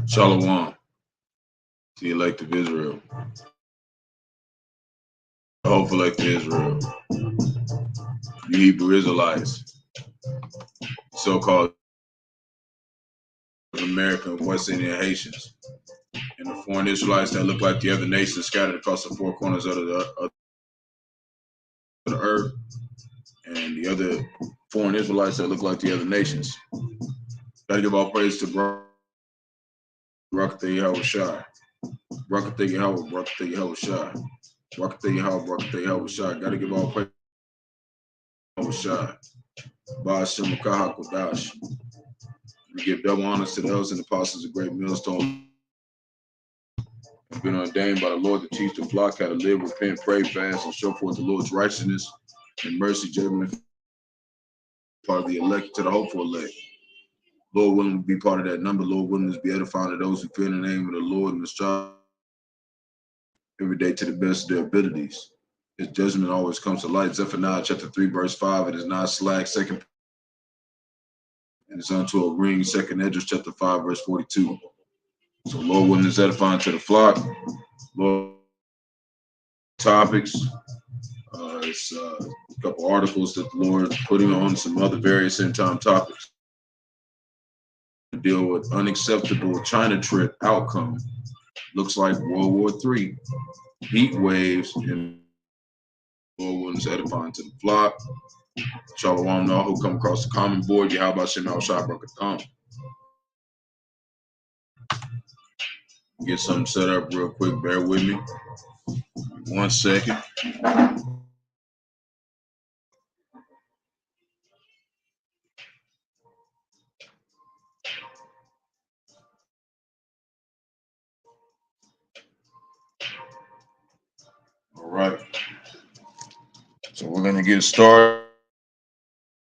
Shalom, the elect of Israel. The hopeful elect of Israel. You Hebrew Israelites, so-called American, West Indian Haitians, and the foreign Israelites that look like the other nations scattered across the four corners of the earth, and the other foreign Israelites that look like the other nations. Gotta give all praise to Barak Yahawashi. Barak Yahawah, Barak Yahawashi. Barak Yahawah, Barak Yahawashi. Gotta give all praise to Yahawashi. Bahasham, Qadash. We give double honors to the elders and apostles of Great Millstone. Have been ordained by the Lord to teach the flock how to live, repent, pray, fast, and show forth the Lord's righteousness and mercy, judgment, part of the elect to the hopeful elect. Lord willing to be part of that number. Lord willing to be edifying to those who fear the name of the Lord and strive every day to the best of their abilities. His judgment always comes to light. Zephaniah chapter 3, verse 5. It is not slack. Second, and it's unto a ring. Second Esdras chapter 5, verse 42. So Lord willing is edifying to the flock. Lord topics. It's a couple articles that the Lord putting on some other various end time topics. Deal with unacceptable China trip outcome. Looks like World War III. Heat waves and Lord willing is edifying to the flock. Shalom to all who come across the common board. Yahawashi Barak Atham. Get something set up real quick. Bear with me. 1 second. All right. So we're going to get started.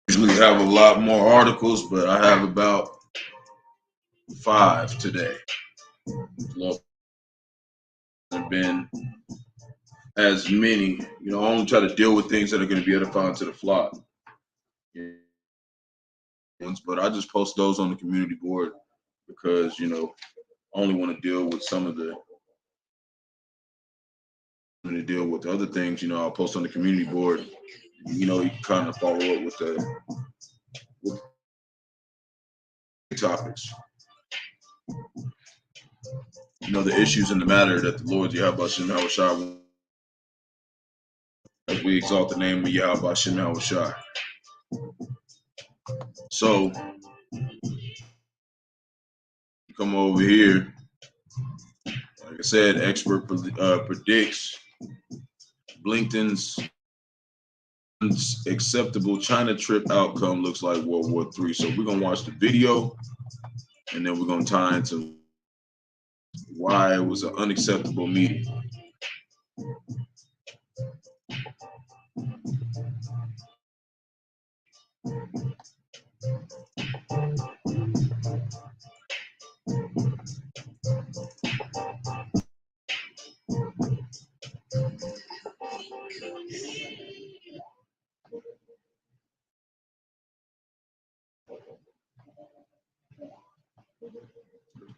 Usually have a lot more articles, but I have about 5 today. Have been as many, I only try to deal with things that are going to be edifying to the flock. But I just post those on the community board because, I only want to deal with some of the, when to deal with the other things, I'll post on the community board. You can kind of follow up with the topics. The issues in the matter that the Lord Yahawashi as we exalt the name of Yahawashi. So come over here. Like I said, expert predicts Blinken's acceptable China trip outcome looks like World War III. So we're gonna watch the video, and then we're gonna tie into why it was an unacceptable meeting.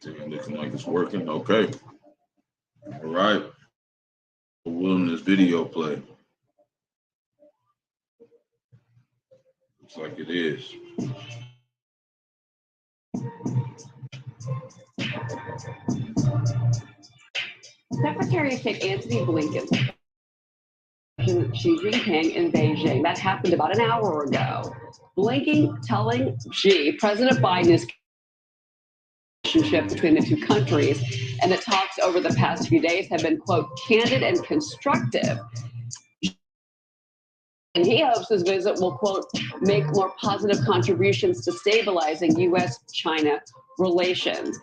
Everything looking like it's working. Okay. All right. Willing this video play. Looks like it is. Secretary of State Antony Blinken, Xi Jinping in Beijing. That happened about an hour ago. Blinken telling Xi, President Biden is relationship between the two countries, and the talks over the past few days have been, quote, candid and constructive. And he hopes this visit will, quote, make more positive contributions to stabilizing U.S.-China relations.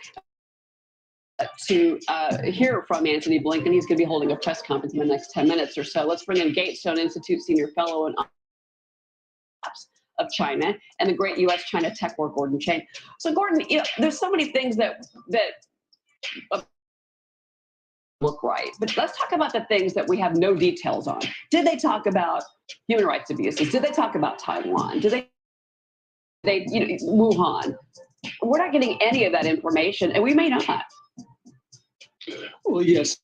To hear from Antony Blinken, he's going to be holding a press conference in the next 10 minutes or so. Let's bring in Gatestone Institute Senior Fellow in of China and the great U.S.-China tech war, Gordon Chang. So, Gordon, there's so many things that look right. But let's talk about the things that we have no details on. Did they talk about human rights abuses? Did they talk about Taiwan? Did they Wuhan? We're not getting any of that information, and we may not. Well, yes.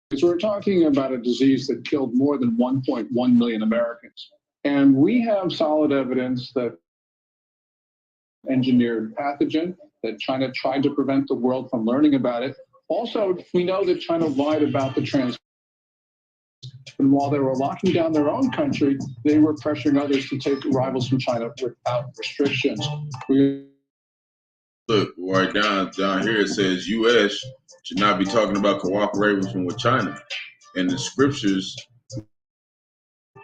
Because we're talking about a disease that killed more than 1.1 million Americans. And we have solid evidence that engineered pathogen, that China tried to prevent the world from learning about it. Also, we know that China lied about the transmission. And while they were locking down their own country, they were pressuring others to take arrivals from China without restrictions. Look, right down here it says U.S. should not be talking about cooperating with China. And the scriptures,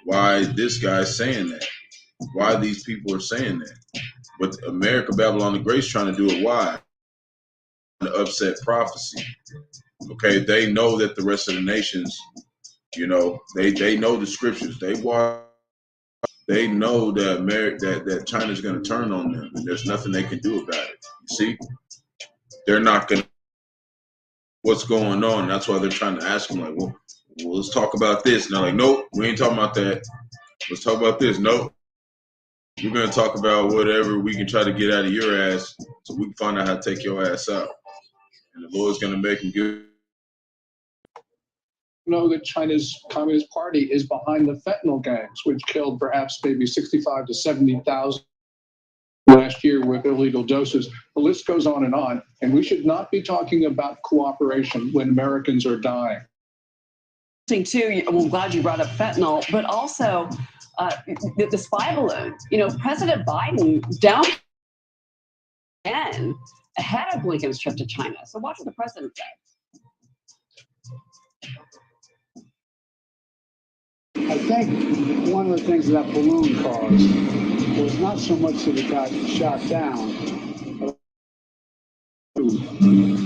why this guy's saying that, why these people are saying that. But America, Babylon the Great's trying to do it. Why? To upset prophecy. Okay, they know that the rest of the nations, they know the scriptures. They know that that China's going to turn on them, and there's nothing they can do about it. You see, they're not going to. What's going on? That's why they're trying to ask them, like, well, let's talk about this. And they're like, nope, we ain't talking about that. Let's talk about this. Nope. We're going to talk about whatever we can try to get out of your ass so we can find out how to take your ass out. And the Lord's going to make them give. Know that China's Communist Party is behind the fentanyl gangs, which killed perhaps maybe 65 to 70,000 last year with illegal doses. The list goes on, and we should not be talking about cooperation when Americans are dying. Too, I'm glad you brought up fentanyl, but also the spy balloon. President Biden down again ahead of Blinken's trip to China. So watch what the president said. I think one of the things that balloon caused was not so much that it got shot down, but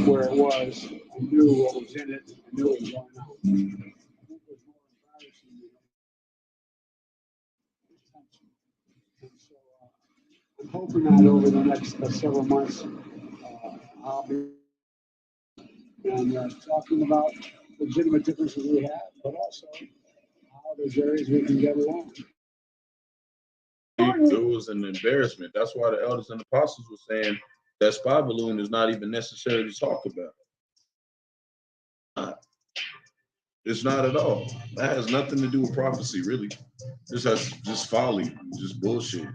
where it was, I knew what was in it, I knew what was going on. I think it was more embarrassing than and so I'm hoping that over the next several months, I'll be talking about legitimate differences we have, but also there's areas we can get along. It was an embarrassment. That's why the elders and apostles were saying that spy balloon is not even necessary to talk about. It's not at all. That has nothing to do with prophecy, really. This has just folly, just bullshit.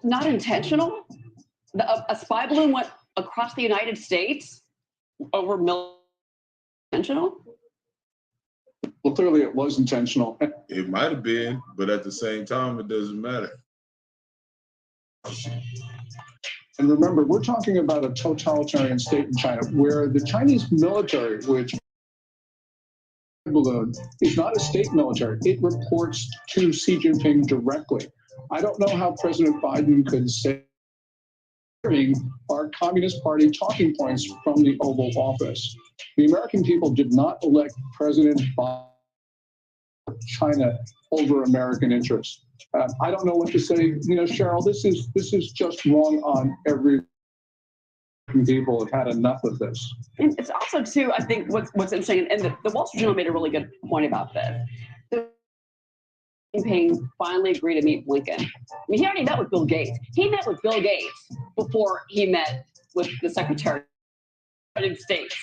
Not intentional? A spy balloon went across the United States over intentional? Well, clearly it was intentional. It might have been, but at the same time, it doesn't matter. And remember, we're talking about a totalitarian state in China where the Chinese military, which balloon, is not a state military. It reports to Xi Jinping directly. I don't know how President Biden could say our Communist Party talking points from the Oval Office. The American people did not elect President Biden China over American interests. I don't know what to say. Cheryl, this is just wrong on every. People have had enough of this. And it's also too, I think what's interesting, and the Wall Street Journal made a really good point about this. Jinping finally agreed to meet Blinken. I mean, he already met with Bill Gates. He met with Bill Gates before he met with the Secretary of the United States.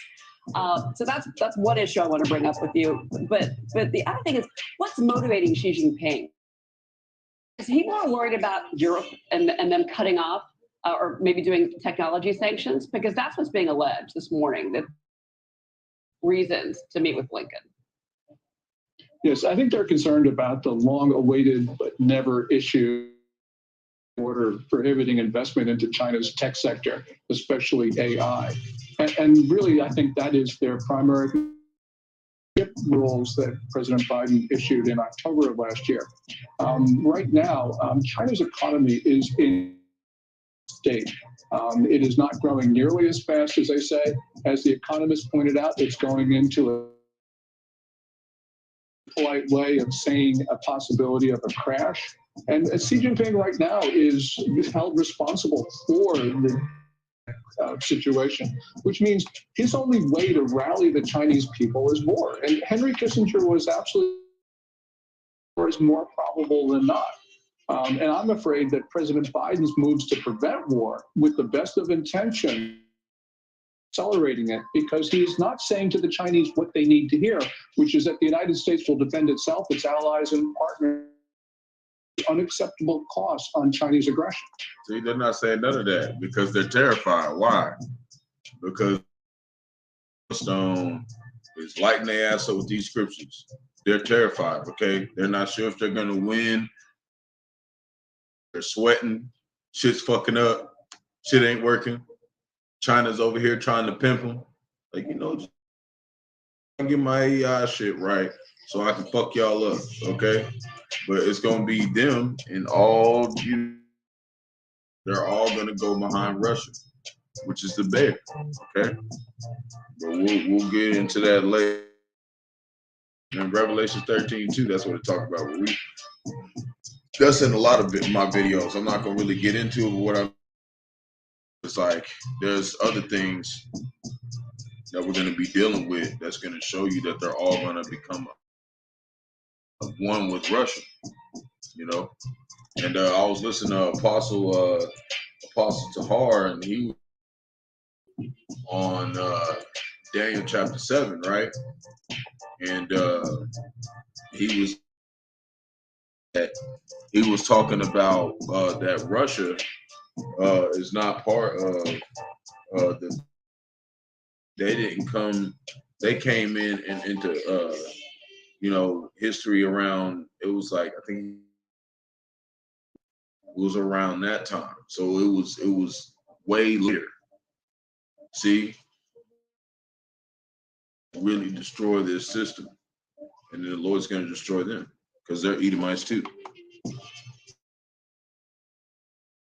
So that's one issue I want to bring up with you. But the other thing is, what's motivating Xi Jinping? Is he more worried about Europe and them cutting off or maybe doing technology sanctions? Because that's what's being alleged this morning, that reasons to meet with Blinken. Yes, I think they're concerned about the long-awaited but never issued order prohibiting investment into China's tech sector, especially AI. And really, I think that is their primary rules that President Biden issued in October of last year. Right now, China's economy is in state. It is not growing nearly as fast as they say. As the economists pointed out, it's going into a polite way of saying a possibility of a crash. And Xi Jinping right now is held responsible for the situation, which means his only way to rally the Chinese people is war. And Henry Kissinger was absolutely more probable than not. And I'm afraid that President Biden's moves to prevent war, with the best of intention, accelerating it, because he's not saying to the Chinese what they need to hear, which is that the United States will defend itself, its allies, and partners at unacceptable costs on Chinese aggression. See, they're not saying none of that because they're terrified. Why? Because Stone is lighting their ass up with these scriptures. They're terrified, okay? They're not sure if they're going to win. They're sweating. Shit's fucking up. Shit ain't working. China's over here trying to pimp them. Like, you know, just get my AI shit right so I can fuck y'all up, okay? But it's going to be them and all you. They're all going to go behind Russia, which is the bear, okay? But we'll get into that later. In Revelation 13 too, that's what it talks about. That's in a lot of my videos. I'm not gonna really get into it, but what it's like there's other things that we're gonna be dealing with that's gonna show you that they're all gonna become one with Russia, you know. And I was listening to Apostle Tahar, and he was on Daniel chapter 7, right? And he was talking about that Russia is not part of the. They didn't come. They came in and into you know, history around. It was like I think it was around that time. So it was way later. See, really destroy this system, and then the Lord's going to destroy them because they're Edomites too.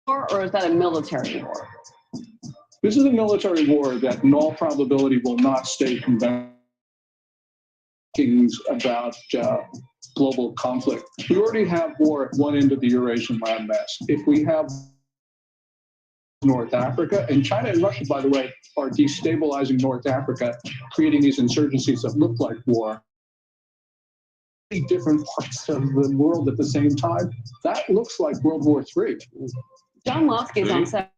Or is that a military war? This is a military war that in all probability will not stay combative about global conflict. We already have war at one end of the Eurasian landmass. If we have North Africa, and China and Russia, by the way, are destabilizing North Africa, creating these insurgencies that look like war. Different parts of the world at the same time. That looks like World War III. John Lofsky's on set.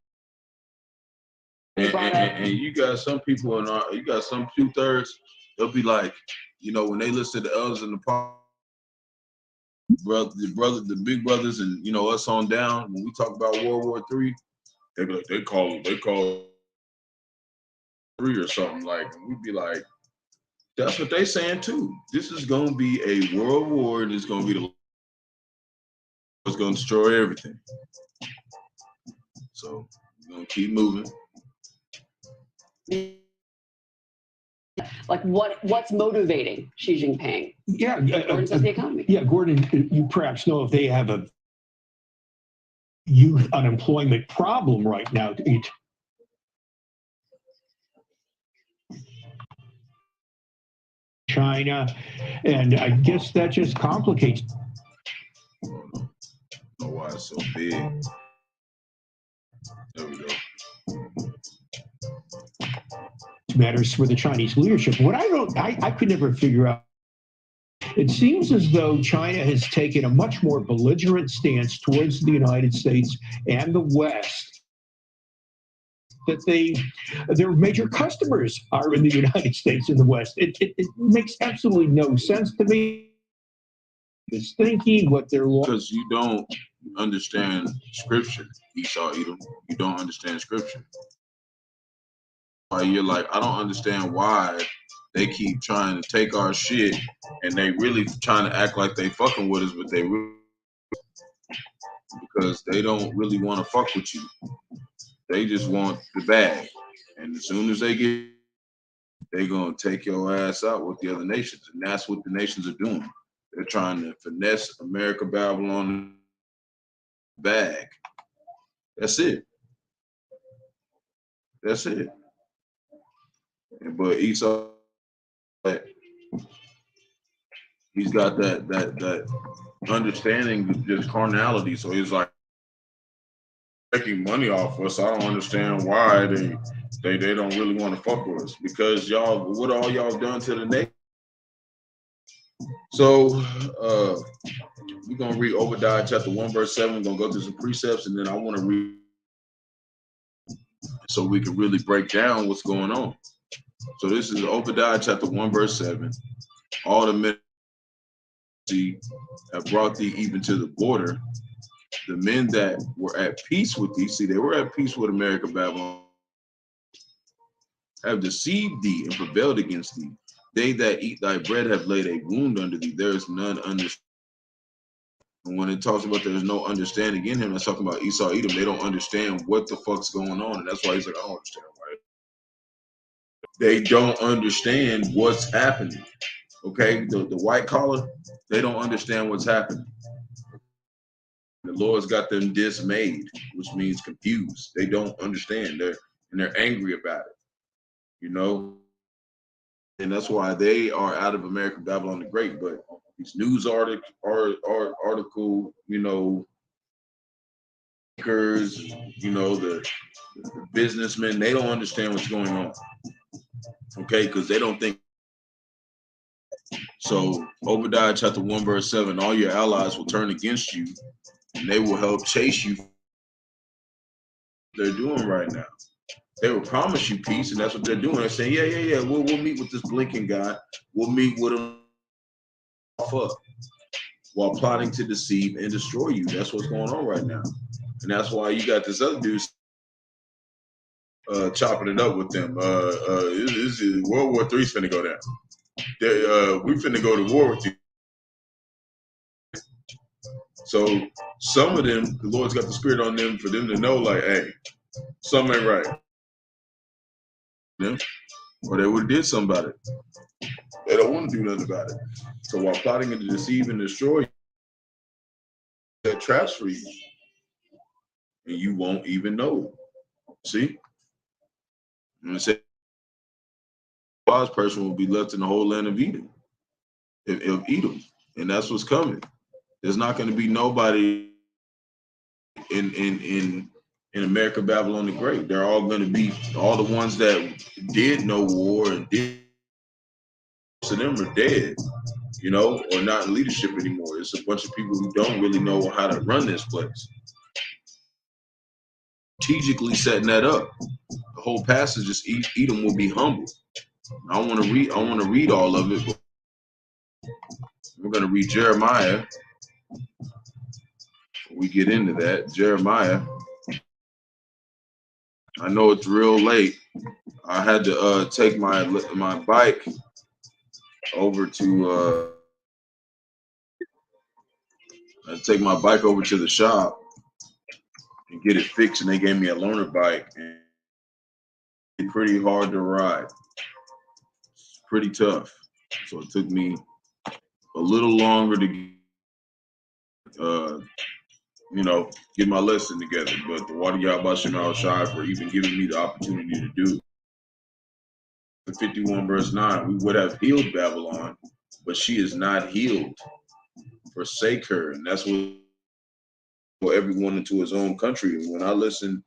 And you got some people you got some 2/3. They'll be like, you know, when they listen to the elders and the the big brothers, and you know us on down. When we talk about World War III, they be like, they call 3 or something like. And we'd be like, that's what they saying too. This is gonna be a world war, and it's gonna be it's gonna destroy everything. So we're gonna keep moving. Like what's motivating Xi Jinping? Yeah, or is it the economy? Yeah, Gordon, you perhaps know if they have a youth unemployment problem right now. China, and I guess that just complicates. I don't know why it's so big. There we go. Matters for the Chinese leadership. What I could never figure out. It seems as though China has taken a much more belligerent stance towards the United States and the West. That their major customers are in the United States and the West. It makes absolutely no sense to me. It's thinking what they're because you don't understand Scripture, Esau Edom. You don't understand Scripture. Why you're like, I don't understand why they keep trying to take our shit and they really trying to act like they fucking with us, but they really, because they don't really want to fuck with you. They just want the bag. And as soon as they get, they're going to take your ass out with the other nations. And that's what the nations are doing. They're trying to finesse America, Babylon, bag. That's it. That's it. But Esau, he's got that understanding of just carnality. So he's like, making money off us. I don't understand why they don't really want to fuck with us, because y'all, what all y'all done to the nation? So we're gonna read Obadiah chapter 1 verse 7. We're gonna go through some precepts, and then I want to read so we can really break down what's going on. So this is Obadiah chapter 1 verse 7. All the men have brought thee even to the border. The men that were at peace with thee, see, they were at peace with America, Babylon, have deceived thee and prevailed against thee. They that eat thy bread have laid a wound under thee. There is none understanding. And when it talks about there's no understanding in him, that's talking about Esau, Edom. They don't understand what the fuck's going on. And that's why he's like, I don't understand, right? They don't understand what's happening. Okay, the white collar, they don't understand what's happening. The Lord's got them dismayed, which means confused. They don't understand. They're angry about it, you know. And that's why they are out of America, Babylon the Great. But these news article, you know, you know, the businessmen, they don't understand what's going on. Okay, because they don't think. So Obadiah chapter 1 verse 7, all your allies will turn against you, and they will help chase you. They're doing right now. They will promise you peace, and that's what they're doing. They're saying, yeah, we'll meet with this Blinken guy. We'll meet with him while plotting to deceive and destroy you. That's what's going on right now. And that's why you got this other dude chopping it up with them. World War III's finna go down. We finna go to war with you. So some of them, the Lord's got the spirit on them for them to know, like, hey, something ain't right. Yeah? Or they would have did something about it. They don't want to do nothing about it. So while plotting to deceive and destroy you, set traps for you, and you won't even know. See? I'm gonna say, a wise person will be left in the whole land of Edom, of Edom, and that's what's coming. There's not going to be nobody in America, Babylon the Great. They're all going to be all the ones that did know war and did. Most of them are dead, you know, or not in leadership anymore. It's a bunch of people who don't really know how to run this place. Strategically setting that up. The whole passage is Edom will be humble. I want to read all of it. But we're going to read Jeremiah. We get into that. Jeremiah. I know it's real late. I had to take my bike over to the shop and get it fixed, and they gave me a loaner bike, and it's pretty hard to ride. It's pretty tough. So it took me a little longer to you know, get my lesson together. But the water Yahawashi for even giving me the opportunity to do it. 51 verse 9, we would have healed Babylon, but she is not healed. Forsake her. And that's what everyone into his own country. And when I listened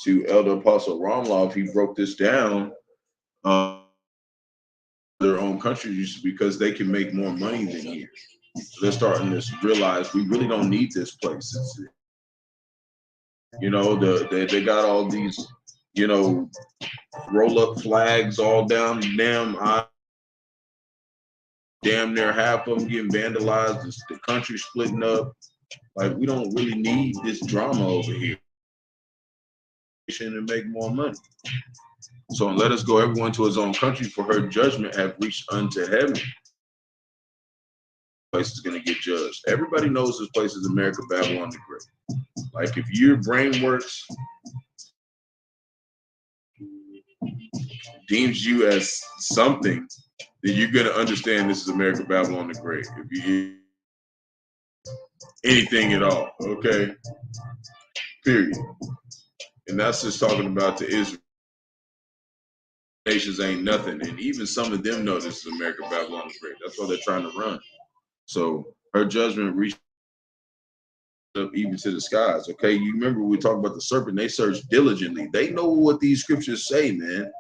to Elder Apostle Ramlov, he broke this down. Their own countries because they can make more money than here. So they're starting to realize we really don't need this place. You know, they got all these, you know, roll up flags all down damn near half of them getting vandalized. The country splitting up. Like, we don't really need this drama over here and make more money. So let us go everyone to his own country, for her judgment have reached unto heaven. Place is going to get judged. Everybody knows this place is America, Babylon the Great. Like, if your brain works, deems you as something, then you're going to understand this is America, Babylon the Great. If you anything at all, okay? Period. And that's just talking about the Israel. Nations ain't nothing. And even some of them know this is America, Babylon the Great. That's what they're trying to run. So her judgment reached up even to the skies. Okay, you remember we talked about the serpent? They search diligently. They know what these scriptures say, man.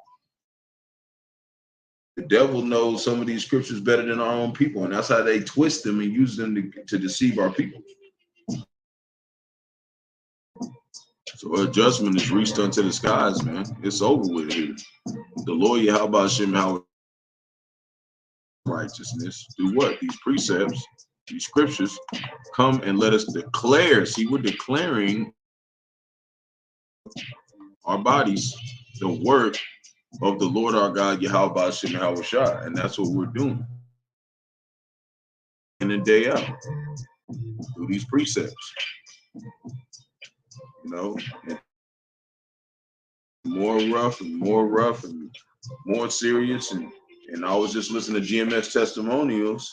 The devil knows some of these scriptures better than our own people, and that's how they twist them and use them to deceive our people. So our judgment is reached unto the skies, man. It's over with here. The Lord Bahasham, how righteousness through what? These precepts, these scriptures come and let us declare. See, we're declaring our bodies the work of the Lord our God, Yahawashi, and that's what we're doing. In and day out through these precepts, you know, and more rough and more serious. And I was just listening to GMS testimonials,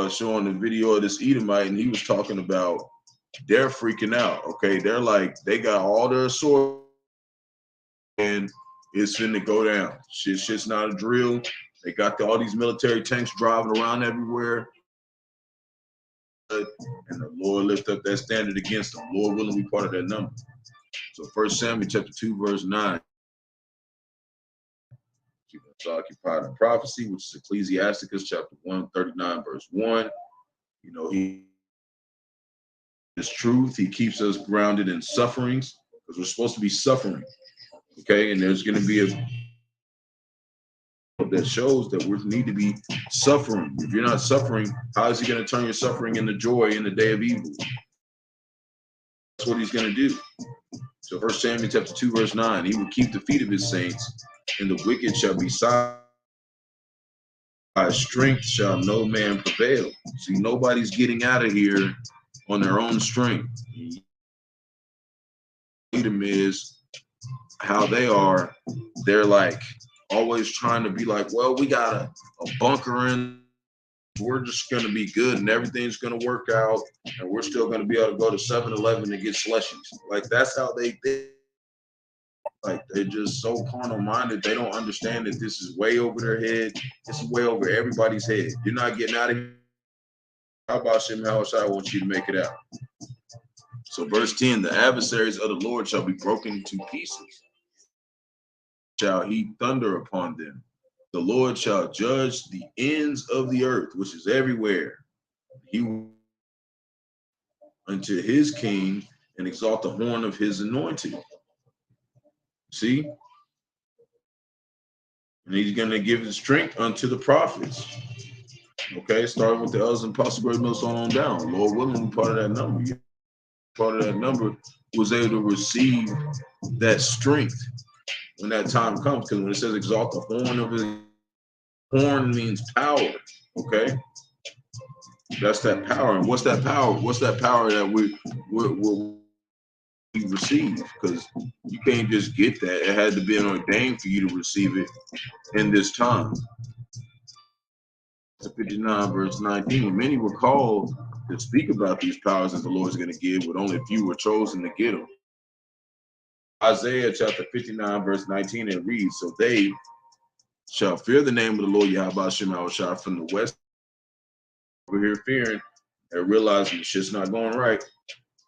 showing the video of this Edomite, and he was talking about they're freaking out. Okay, they're like they got all their sword and it's finna go down. Shit's not a drill. They got all these military tanks driving around everywhere. And the Lord lift up that standard against them. Lord willing, be part of that number. So 1 Samuel chapter 2, verse 9. Keep us occupied in prophecy, which is Ecclesiasticus chapter 139, verse 1. You know, he is truth. He keeps us grounded in sufferings because we're supposed to be suffering. Okay, and there's going to be a that shows that we need to be suffering. If you're not suffering, how is he going to turn your suffering into joy in the day of evil? That's what he's going to do. So 1 Samuel chapter 2, verse 9, he will keep the feet of his saints, and the wicked shall be silent. By strength shall no man prevail. See, nobody's getting out of here on their own strength. Edom is how they are. They're like always trying to be like, well, we got a bunker in. We're just going to be good and everything's going to work out. And we're still going to be able to go to 7-Eleven and get slushies. Like, that's how they think. Like, they're just so carnal minded. They don't understand that this is way over their head. This is way over everybody's head. You're not getting out of here. How about Yahawashi? I want you to make it out. So verse 10, the adversaries of the Lord shall be broken to pieces. Shall he thunder upon them. The Lord shall judge the ends of the earth, which is everywhere. He will unto his king and exalt the horn of his anointed. See? And he's going to give his strength unto the prophets. Okay, starting with the elders and apostles, great millstone on down. Lord willing, part of that number. Part of that number was able to receive that strength when that time comes. Because when it says exalt the horn of his horn means power. Okay, that's that power. And what's that power? What's that power that we receive? Because you can't just get that. It had to be ordained for you to receive it in this time. 59 verse 19. Many were called to speak about these powers that the Lord is going to give, but only a few were chosen to get them. Isaiah chapter 59 verse 19, it reads, so they shall fear the name of the Lord Yahawashi from the west. We're here fearing and realizing shit's not going right,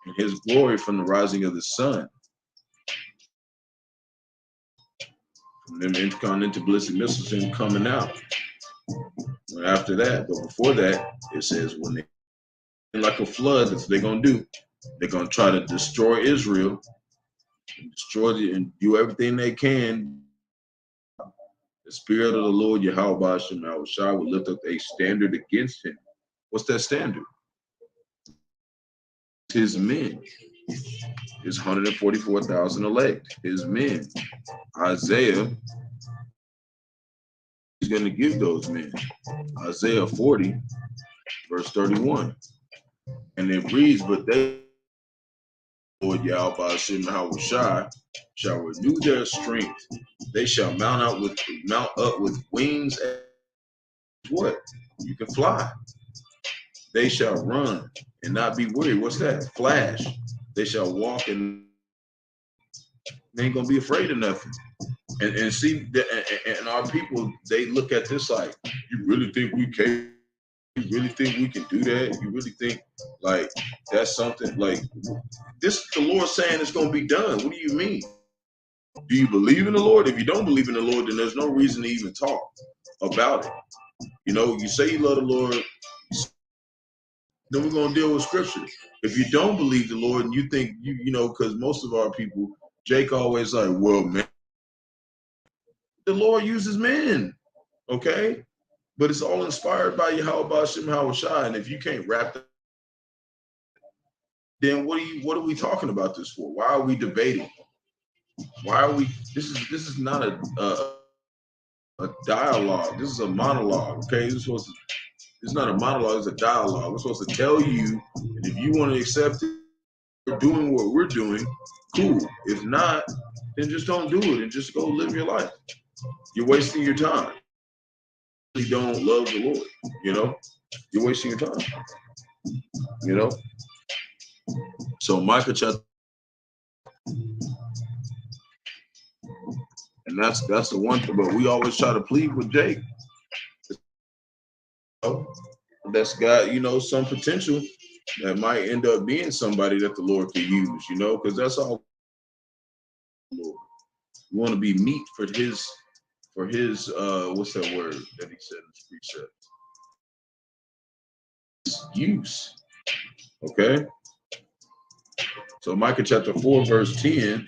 and his glory from the rising of the sun. From them intercontinental ballistic missiles and coming out. After that, but before that, it says when they like a flood, that's what they're gonna do. They're gonna try to destroy Israel, and destroy it, and do everything they can. The spirit of the Lord Yahawashi will lift up a standard against him. What's that standard? His men. His 144,000 elect. His men. Isaiah is going to give those men. Isaiah 40, verse 31. And it reads, but they, Lord Yahawashi, shall renew their strength. They shall mount up with wings. What? You can fly. They shall run and not be weary. What's that? Flash. They shall walk and they ain't gonna be afraid of nothing. And see, and our people, they look at this like, you really think we can? You really think we can do that? You really think like that's something like this? The Lord saying it's going to be done. What do you mean? Do you believe in the Lord? If you don't believe in the Lord, then there's no reason to even talk about it. You know, you say you love the Lord, then we're going to deal with scripture. If you don't believe the Lord and you think, you know, because most of our people, Jake always like, well, man, the Lord uses men, okay? But it's all inspired by Yahawah, Bahasham, Yahawashi. And if you can't wrap that, then what are we talking about this for? Why are we debating? Why are we, this is not a dialogue. This is a monologue, okay? It's not a monologue, it's a dialogue. We're supposed to tell you, and if you want to accept it, we're doing what we're doing, cool. If not, then just don't do it and just go live your life. You're wasting your time. You don't love the Lord, you know? You're wasting your time, you know? So Micah chapter, and that's the one thing, but we always try to plead with Jake. That's got, you know, some potential that might end up being somebody that the Lord could use, you know, because that's all. We want to be meat for his what's that word that he said in the precept? Use. Okay. So Micah chapter 4, verse 10.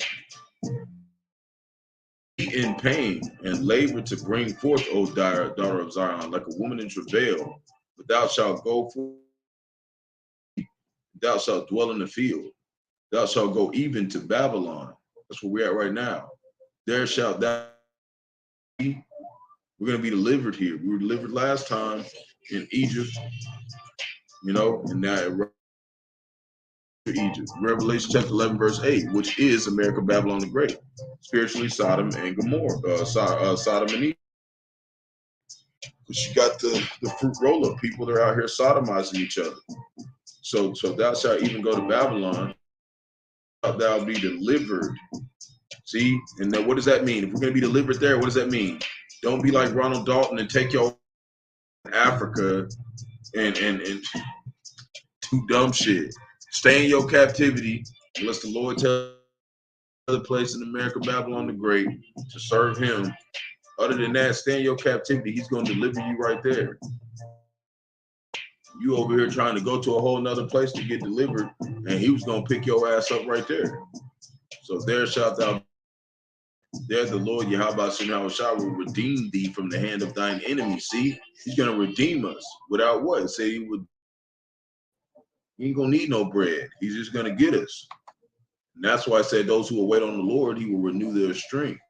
Be in pain and labor to bring forth, O daughter of Zion, like a woman in travail, but thou shalt go forth, thou shalt dwell in the field, thou shalt go even to Babylon. That's where we're at right now. There shalt thou be. We're going to be delivered here. We were delivered last time in Egypt, you know, and now Egypt. Revelation chapter 11, verse 8, which is America, Babylon the Great. Spiritually, Sodom and Gomorrah, Sodom and Egypt. Because you got the fruit roller. People that are out here sodomizing each other. So thou shalt even go to Babylon, thou be delivered. See? And then what does that mean? If we're going to be delivered there, what does that mean? Don't be like Ronald Dalton and take your Africa and do dumb shit. Stay in your captivity unless the Lord tells another place in America, Babylon the Great, to serve him. Other than that, stay in your captivity. He's going to deliver you right there. You over here trying to go to a whole nother place to get delivered, and he was going to pick your ass up right there. So there shalt thou, there the Lord Yahawah Yahawashi will redeem thee from the hand of thine enemies. See, he's going to redeem us without what? Say he ain't going to need no bread. He's just going to get us. And that's why I said those who will wait on the Lord, he will renew their strength.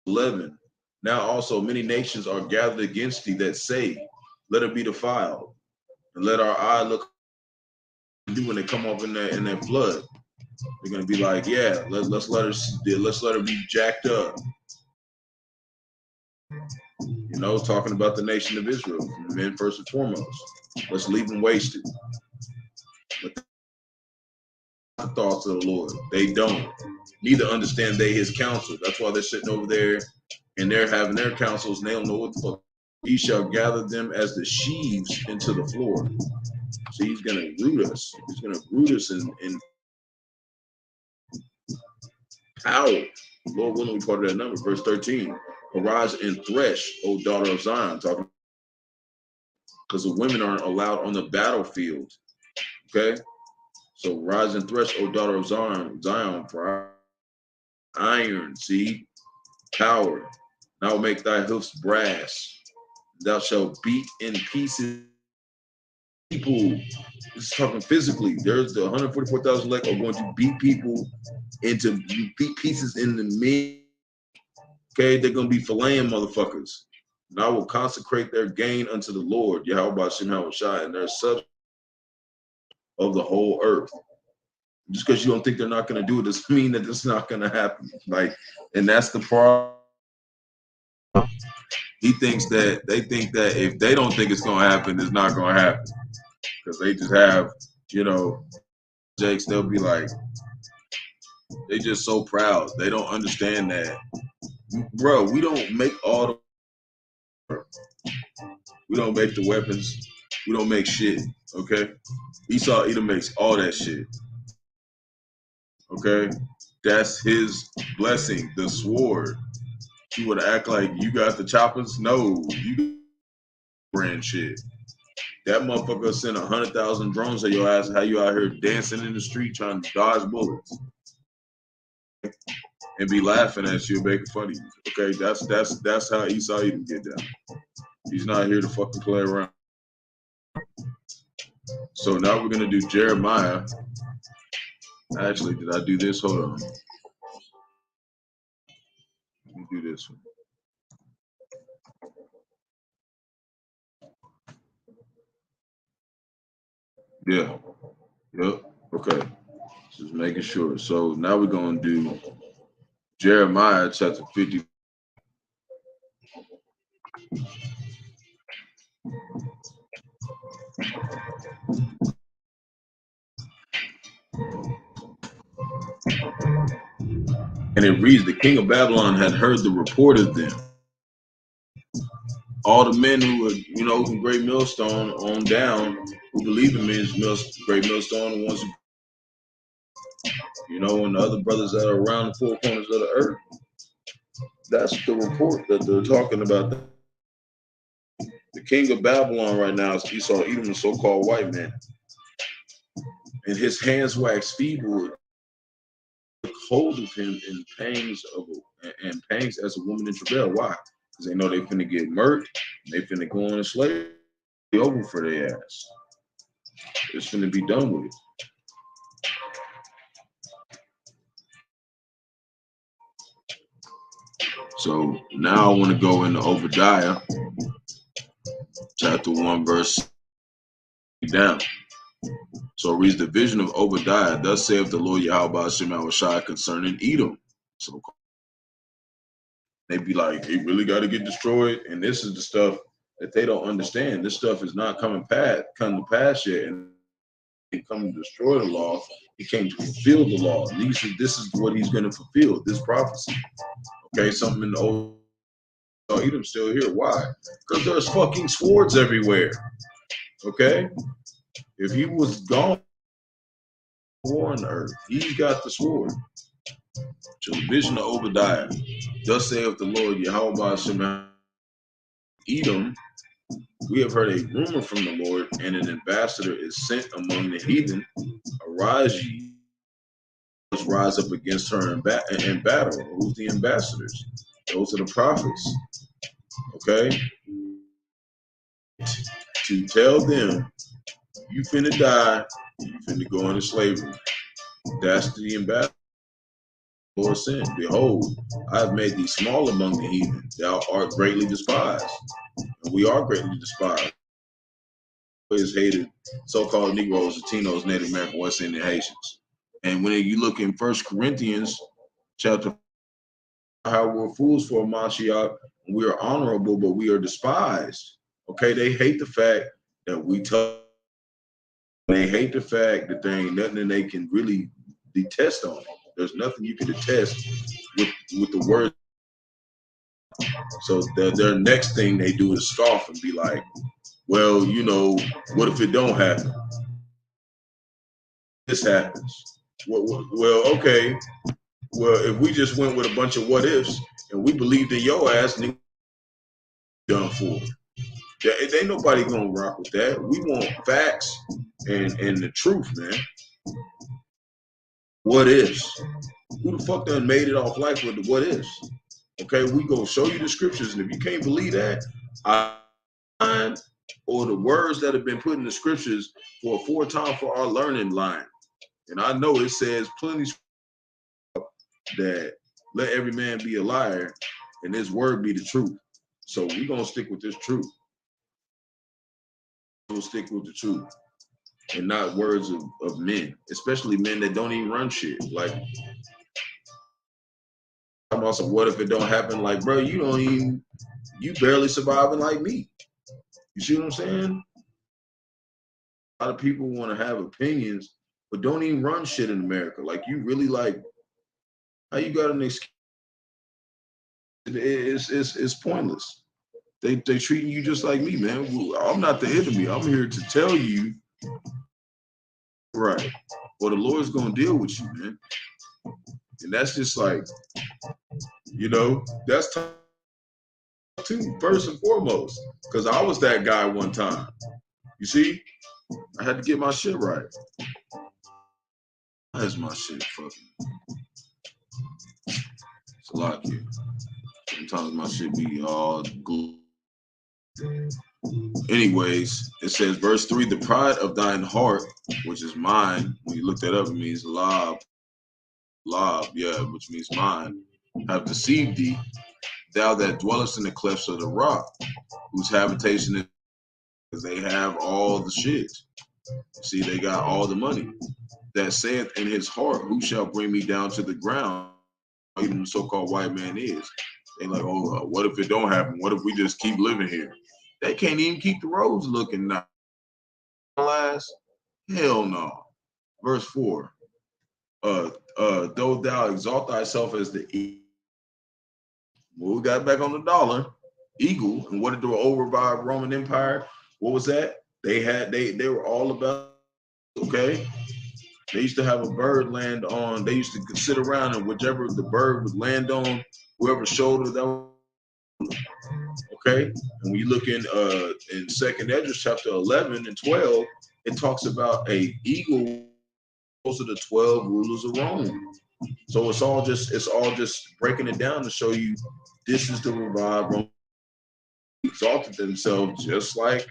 11. Now also many nations are gathered against thee that say, let it be defiled, and let our eye look when they come up in that flood. They're gonna be like, yeah, let's let her be jacked up. You know, talking about the nation of Israel, men first and foremost. Let's leave them wasted. But the thoughts of the Lord, they don't. Neither understand they his counsel. That's why they're sitting over there and they're having their counsels and they don't know what the fuck. He shall gather them as the sheaves into the floor. So he's gonna root us. He's gonna root us in power. Lord willing, we part of that number. Verse 13. Arise and thresh, O daughter of Zion. Talking because the women aren't allowed on the battlefield. Okay? So rise and thresh, O daughter of Zion, for iron, see, power. And I will make thy hoofs brass. Thou shalt beat in pieces people. This is talking physically. There's the 144,000 elect are going to beat people into beat pieces in the mid. Okay, they're going to be filleting motherfuckers. And I will consecrate their gain unto the Lord, Yahawah Yahawashi, and their substance of the whole earth. Just because you don't think they're not going to do it doesn't mean that it's not going to happen. Like, and that's the problem. They think that if they don't think it's going to happen, it's not going to happen. Because they just have, you know, Jakes, they'll be like, they just so proud. They don't understand that. Bro, we don't make all the We don't make the weapons. We don't make shit. Okay. Esau Edom makes all that shit. Okay. That's his blessing, the sword. You would act like you got the choppers? No, you brand shit. That motherfucker sent 100,000 drones at your ass. How you out here dancing in the street trying to dodge bullets and be laughing at you and making fun of you? Okay, that's how Esau Edom get down. He's not here to fucking play around. So now we're gonna do Jeremiah. Actually, did I do this? Hold on. Let me do this one. Yeah. Yep. Okay. Just making sure. So now we're gonna do Jeremiah chapter 50. And it reads, the king of Babylon had heard the report of them. All the men who were, from Great Millstone on down, who believe in men's Great Millstone, the ones who, and the other brothers that are around the four corners of the earth. That's the report that they're talking about. The king of Babylon right now is Esau Edom, the so-called white man. And his hands wax feeble, took hold of him in pangs as a woman in travail. Why? Because they know they finna get murked, they finna go on a slave, over for their ass. It's finna be done with it. So now I want to go into Obadiah, chapter 1, verse down. So it reads the vision of Obadiah. Thus saith the Lord Yahawah Bahasham Yahawashi concerning Edom. So they be like, he really got to get destroyed. And this is the stuff that they don't understand. This stuff is not come to pass yet. And he come to destroy the law. He came to fulfill the law. And this is what he's going to fulfill, this prophecy. Okay, something in the old Edom still here. Why? Because there's fucking swords everywhere. Okay? If he was gone, war on the earth, he's got the sword. So the vision of Obadiah. Thus saith the Lord Yahawah Bahasham Edom, we have heard a rumor from the Lord, and an ambassador is sent among the heathen. Arise ye, let's rise up against her in battle. Who's the ambassadors? Those are the prophets. Okay? To tell them, you finna die, you finna go into slavery. That's the ambassador. Lord said, behold, I have made thee small among the heathen. Thou art greatly despised. And we are greatly despised. Is hated, so-called Negroes, Latinos, Native American, West Indian, Haitians. And when you look in 1 Corinthians chapter, how we're fools for a Mashiach, we are honorable, but we are despised. Okay, they hate the fact that we tell. They hate the fact that there ain't nothing they can really detest on it. There's nothing you can detest with the word. So their next thing they do is scoff and be like, well, what if it don't happen? This happens. Well, okay. Well, if we just went with a bunch of what ifs and we believed in your ass, nigga, done for. There ain't nobody gonna rock with that. We want facts and the truth, man. What ifs? Who the fuck done made it off life with the what ifs? Okay, we go show you the scriptures, and if you can't believe that, or the words that have been put in the scriptures for a time for our learning line. And I know it says plenty that let every man be a liar and this word be the truth. So we're gonna stick with this truth. We'll stick with the truth and not words of men, especially men that don't even run shit. Like, I'm also, what if it don't happen? Like, bro, you barely surviving like me. You see what I'm saying? A lot of people want to have opinions, but don't even run shit in America. Like, you really like, how you got an excuse? It's pointless. They treating you just like me, man. I'm not the enemy. I'm here to tell you, right? Well, the Lord's gonna deal with you, man. And that's just like, that's too, first and foremost, because I was that guy one time. You see, I had to get my shit right. That's my shit, fucking. It's a lot here. Sometimes my shit be all glue. Anyways, it says, verse 3, the pride of thine heart, which is mine. When you look that up, it means lob, which means mine, have deceived thee, thou that dwellest in the clefts of the rock, whose habitation is, because they have all the shit. See, they got all the money. That saith in his heart, who shall bring me down to the ground? Even the so-called white man is. They like, oh, what if it don't happen? What if we just keep living here? They can't even keep the roads looking nice. Last, hell no. Verse 4. Though thou exalt thyself as the eagle. Well, we got back on the dollar. Eagle. And what did the override Roman Empire? What was that? They were all about, okay? They used to have a bird land on, they used to sit around and whichever the bird would land on, whoever's shoulder that was, okay? And when you look in 2nd Ezra chapter 11 and 12, it talks about a eagle, those are the 12 rulers of Rome. So it's all just breaking it down to show you this is the revived Rome. Exalted themselves just like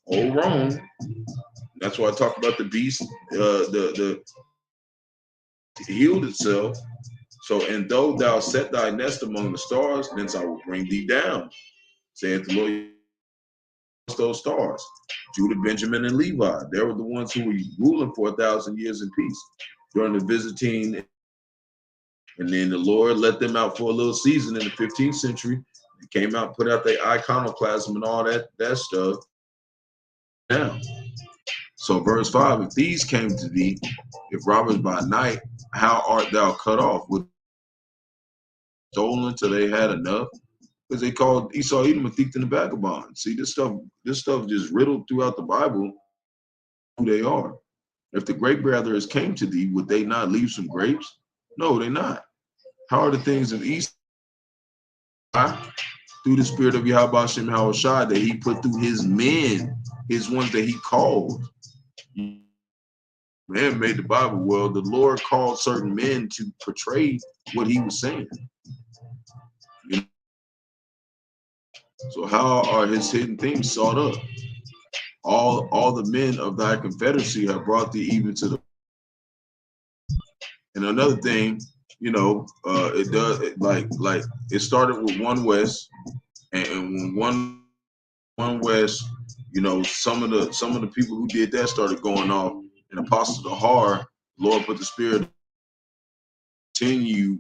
old Rome. That's why I talk about the beast, the healed itself. So, and though thou set thy nest among the stars, thence I will bring thee down, saith the Lord. Those stars, Judah, Benjamin, and Levi, they were the ones who were ruling for 1,000 years in peace during the Byzantine. And then the Lord let them out for a little season in the 15th century. They came out, put out their iconoclasm and all that stuff. Now, so verse 5, if these came to thee, if robbers by night, how art thou cut off? With stolen till they had enough? Because they called Esau Edom a thief and a vagabond. See, this stuff just riddled throughout the Bible who they are. If the grape gatherers came to thee, would they not leave some grapes? No, they're not. How are the things of East? Through the spirit of Bahasham Yahawashi that he put through his men, his ones that he called. Man made the Bible. Well, the Lord called certain men to portray what he was saying. You know? So how are his hidden things sought up? All the men of thy confederacy have brought thee even to the. And another thing, it does like it started with one West, and when one West, some of the people who did that started going off. And Apostle Dahar, Lord put the spirit continue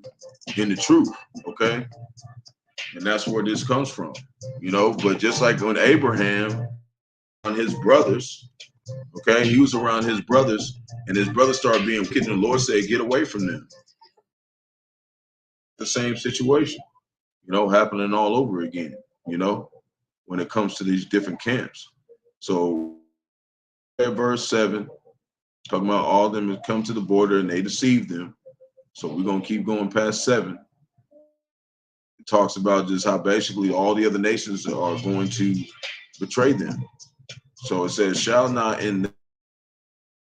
in the truth, okay? And that's where this comes from, But just like when Abraham on his brothers, okay, he was around his brothers, and his brothers started being wicked, and the Lord said, "Get away from them." The same situation, happening all over again, when it comes to these different camps. So, at verse 7. Talking about all of them have come to the border and they deceived them. So we're going to keep going past 7. It talks about just how basically all the other nations are going to betray them. So it says, shall not in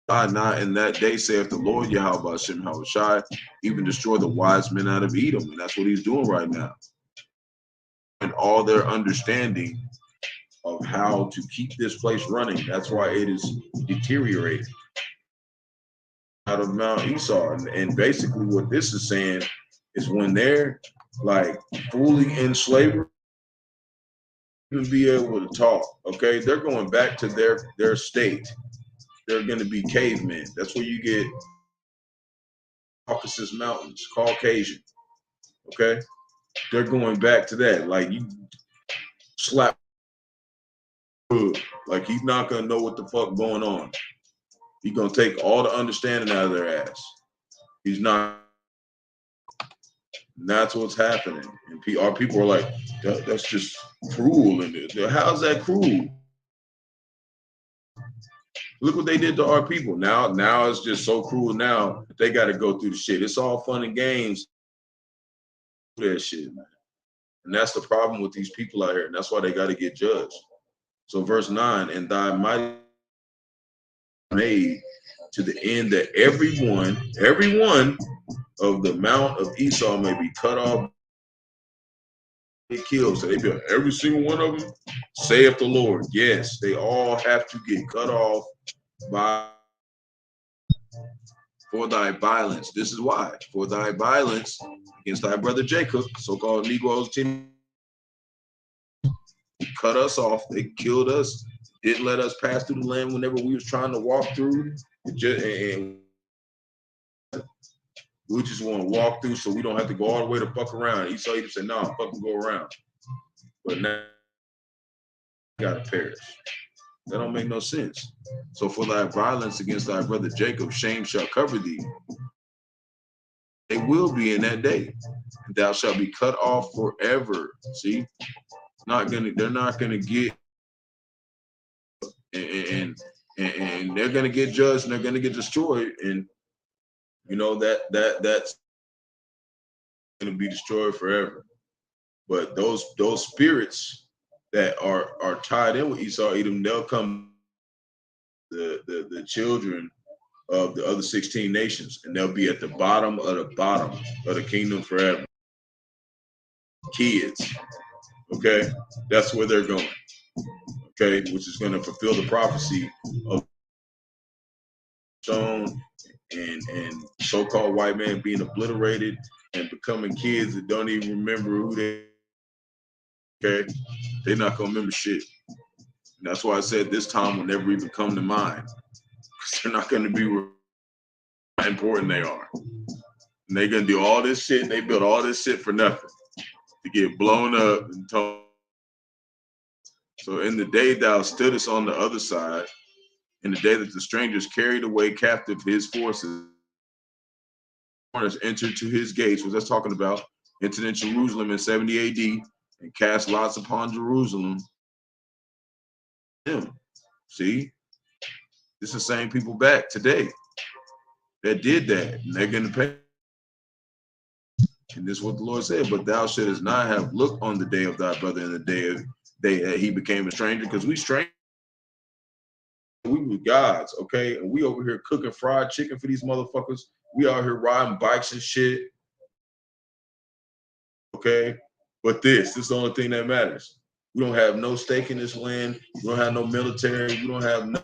that day, saith the Lord Bahasham Yahawashi, even destroy the wise men out of Edom. And that's what he's doing right now. And all their understanding of how to keep this place running. That's why it is deteriorating. Out of Mount Esau, and basically what this is saying is when they're like fully in slavery, even be able to talk. Okay, they're going back to their state. They're going to be cavemen. That's where you get Caucasus Mountains, Caucasian. Okay, they're going back to that. Like you slap, like he's not gonna know what the fuck going on. He's gonna take all the understanding out of their ass. He's not. And that's what's happening. And our people are like, that's just cruel. And how's that cruel? Look what they did to our people. Now it's just so cruel now that they got to go through the shit. It's all fun and games. That shit, man. And that's the problem with these people out here. And that's why they got to get judged. So verse 9, and thy mighty made to the end that every one of the mount of Esau may be cut off, killed. So they built every single one of them, saith the Lord. Yes, they all have to get cut off for thy violence. This is why. For thy violence against thy brother Jacob, so-called Negroes, cut us off. They killed us. Didn't let us pass through the land whenever we was trying to walk through. And we just want to walk through so we don't have to go all the way to fuck around. Esau Edom said, no, fucking go around. But now you gotta perish. That don't make no sense. So for thy violence against thy brother Jacob, shame shall cover thee. They will be in that day. And thou shalt be cut off forever. See? They're not gonna get and they're gonna get judged and they're gonna get destroyed. And you know that's gonna be destroyed forever. But those spirits that are tied in with Esau Edom, they'll come the children of the other 16 nations, and they'll be at the bottom of the kingdom forever. Kids, okay, that's where they're going. Okay, which is going to fulfill the prophecy of stone and so-called white man being obliterated and becoming kids that don't even remember who they. Okay, they're not gonna remember shit. And that's why I said this time will never even come to mind, because they're not gonna be how important they are. And they're gonna do all this shit. They built all this shit for nothing, to get blown up and told. So in the day thou stoodest on the other side, in the day that the strangers carried away captive his forces, entered to his gates, what that's talking about, entered in Jerusalem in 70 AD, and cast lots upon Jerusalem. See, this is the same people back today that did that, and they're going to pay. And this is what the Lord said, but thou shouldest not have looked on the day of thy brother in the day that he became a stranger, because we strangers. We were gods, okay? And we over here cooking fried chicken for these motherfuckers. We out here riding bikes and shit, okay? But this is the only thing that matters. We don't have no stake in this land. We don't have no military. We don't have no.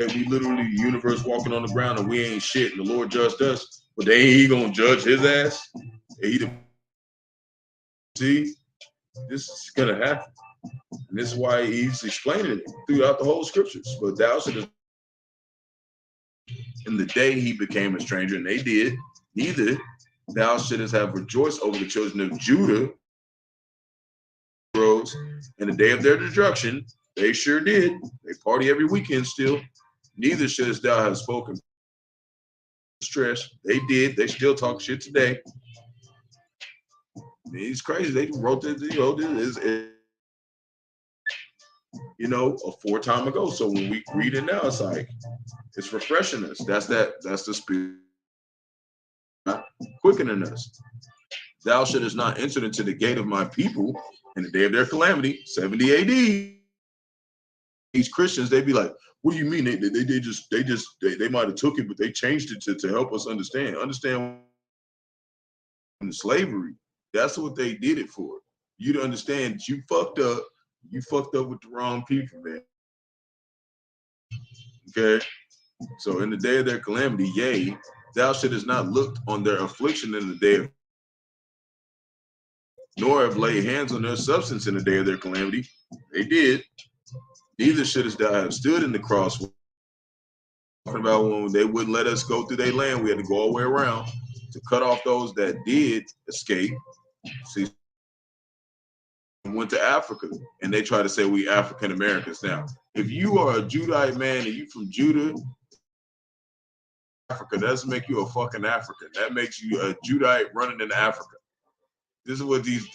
We literally the universe walking on the ground, and we ain't shit. And the Lord judged us, but they ain't gonna judge his ass. See, this is gonna happen, and this is why he's explaining it throughout the whole scriptures. But thou shouldest, in the day he became a stranger, and they did, neither thou shouldest have rejoiced over the children of Judah. In the day of their destruction, they sure did. They party every weekend still. Neither shouldest thou have spoken stress. They did. They still talk shit today. I mean, it's crazy. They wrote this, a 4 time ago. So when we read it now, it's like it's refreshing us. That's the spirit quickening us. Thou shouldest not enter into the gate of my people in the day of their calamity, 70 AD. These Christians, they be like, what do you mean? They might have took it, but they changed it to help us understand slavery. That's what they did it for. You to understand that you fucked up with the wrong people, man. Okay? So in the day of their calamity, yea, thou shouldest not looked on their affliction in the day of, nor have laid hands on their substance in the day of their calamity. They did. Neither shouldest thou have stood in the cross. Talking about when they wouldn't let us go through their land, we had to go all the way around to cut off those that did escape. See, went to Africa, and they try to say we African Americans now. If you are a Judite man and you from Judah, Africa, that doesn't make you a fucking African. That makes you a Judite running in Africa. This is what these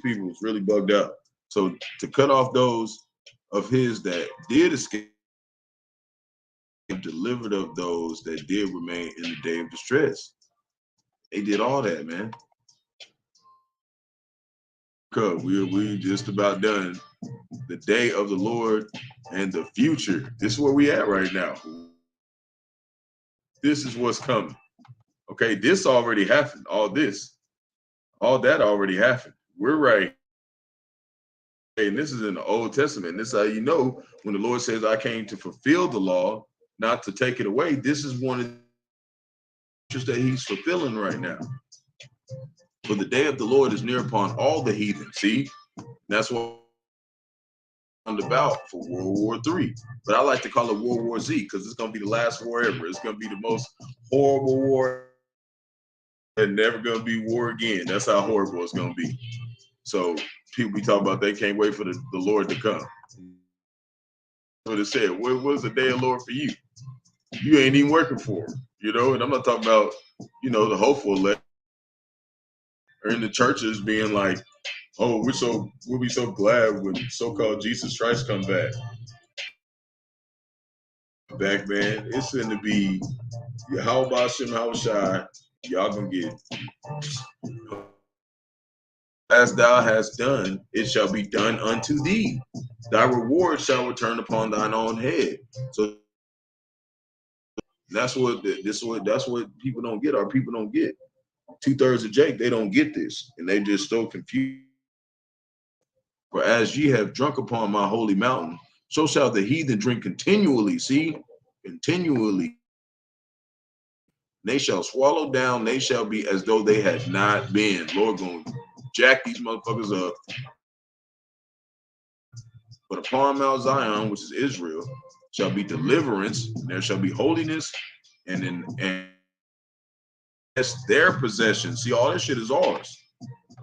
people is really bugged out. So to cut off those of his that did escape, delivered of those that did remain in the day of distress. They did all that, man. Because we just about done. The day of the Lord and the future. This is where we at right now. This is what's coming. Okay, this already happened. All that already happened. We're right. And this is in the Old Testament. This is how you know when the Lord says, I came to fulfill the law, not to take it away. This is one of the that he's fulfilling right now. For the day of the Lord is near upon all the heathen. See, that's what I'm about for World War III. But I like to call it World War Z because it's going to be the last war ever. It's going to be the most horrible war and never going to be war again. That's how horrible it's going to be. So people be talking about they can't wait for the Lord to come. What it said, what was the day of the Lord for you? You ain't even working for him, you know? And I'm not talking about, you know, the hopeful elect or in the churches being like, oh, we'll be so glad when so-called Jesus Christ come back. Back, man, it's going to be Yahawah, Yahawashi. Y'all gonna get as thou hast done, it shall be done unto thee. Thy reward shall return upon thine own head. So that's what people don't get. Our people don't get. 2/3 of Jake, they don't get this, and they just so confused. For as ye have drunk upon my holy mountain, so shall the heathen drink continually. See, continually. They shall swallow down. They shall be as though they had not been. Lord gonna jack these motherfuckers up. But upon Mount Zion, which is Israel, shall be deliverance, and there shall be holiness, and that's their possession. See, all this shit is ours.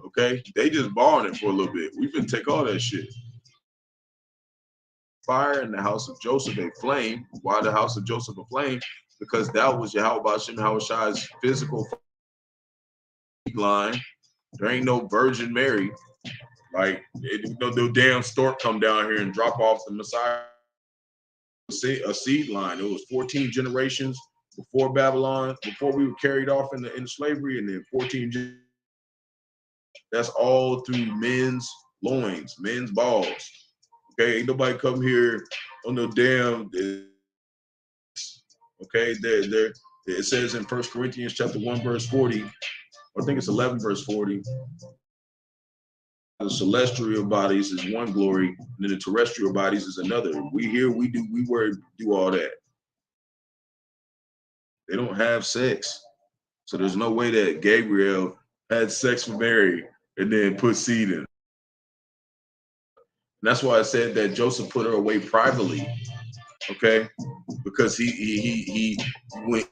Okay? They just borrowing it for a little bit. We can take all that shit. Fire in the house of Joseph, a flame. Why the house of Joseph a flame? Because that was Yahawah Yahawashi's physical line. There ain't no Virgin Mary. Like, no damn stork come down here and drop off the Messiah. A seed line. It was 14 generations before Babylon, before we were carried off in slavery, and then 14. That's all through men's loins, men's balls. Okay, ain't nobody come here on no damn. Okay, there. It says in 1 Corinthians chapter 1 verse 40, I think it's 11 verse 40. The celestial bodies is one glory, and then the terrestrial bodies is another. We do all that. They don't have sex. So there's no way that Gabriel had sex with Mary and then put seed in. And that's why I said that Joseph put her away privately. Okay? Because he went.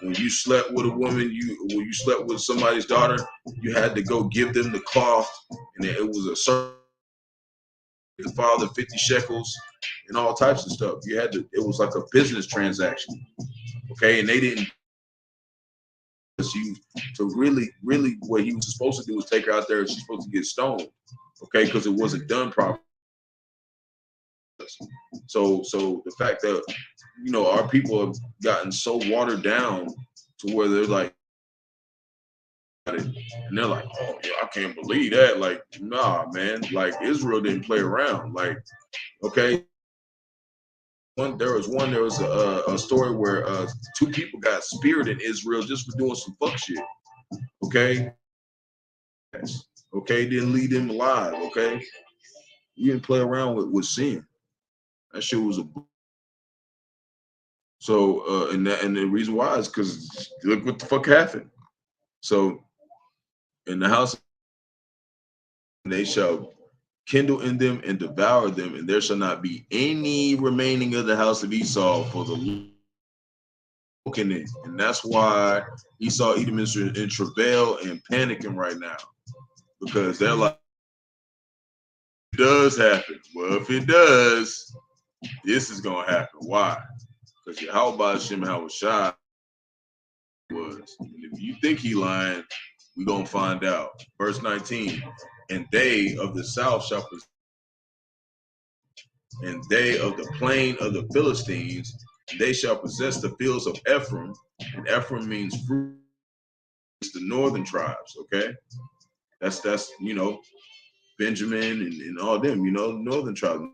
When you slept with a woman, when you slept with somebody's daughter, you had to go give them the cloth, and it was a certain the father 50 shekels and all types of stuff. You had to. It was like a business transaction, okay? And they didn't. So really, what he was supposed to do was take her out there, and she's supposed to get stoned, okay? Because it wasn't done properly. So the fact that our people have gotten so watered down to where they're like, and they're like, oh yeah, I can't believe that. Like, nah, man. Like Israel didn't play around. Like, okay. There was a story where 2 people got speared in Israel just for doing some fuck shit. Okay. Okay, didn't leave them alive. Okay. You didn't play around with sin. That shit was a. So and the reason why is because look what the fuck happened. So in the house, they shall kindle in them and devour them, and there shall not be any remaining of the house of Esau for the Lord in it. And that's why Esau, Edom is in travail and panicking right now, because they're like, it does happen. Well, if it does, this is gonna happen. Why? Because Yahawah Bahasham Yahawashi was. And if you think he lying, we're gonna find out. Verse 19, and they of the south shall possess, and they of the plain of the Philistines, they shall possess the fields of Ephraim, and Ephraim means fruit. It's the northern tribes, okay? That's Benjamin and all them, northern tribes.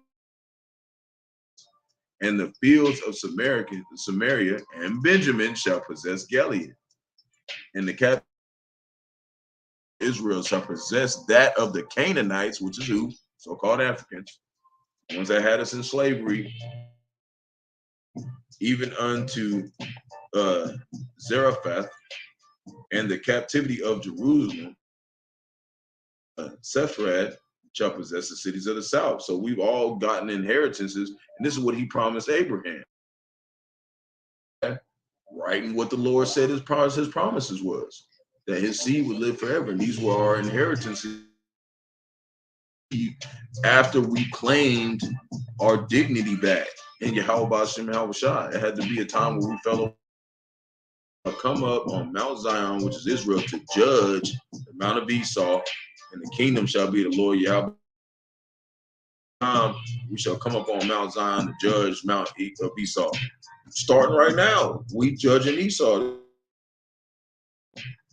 And the fields of Samaria and Benjamin shall possess Gilead. And the captive Israel shall possess that of the Canaanites, which is who? So-called Africans, ones that had us in slavery, even unto Zarephath, and the captivity of Jerusalem. Sepharad shall possess the cities of the south. So we've all gotten inheritances, and this is what he promised Abraham. Writing what the Lord said his promises was, that his seed would live forever, and these were our inheritances after we claimed our dignity back in Yahawah Bahasham Yahawashi. It had to be a time where we fell come up on Mount Zion, which is Israel, to judge the Mount of Esau, and the kingdom shall be the Lord Yahweh. We shall come up on Mount Zion to judge Mount of Esau. Starting right now, we judging Esau.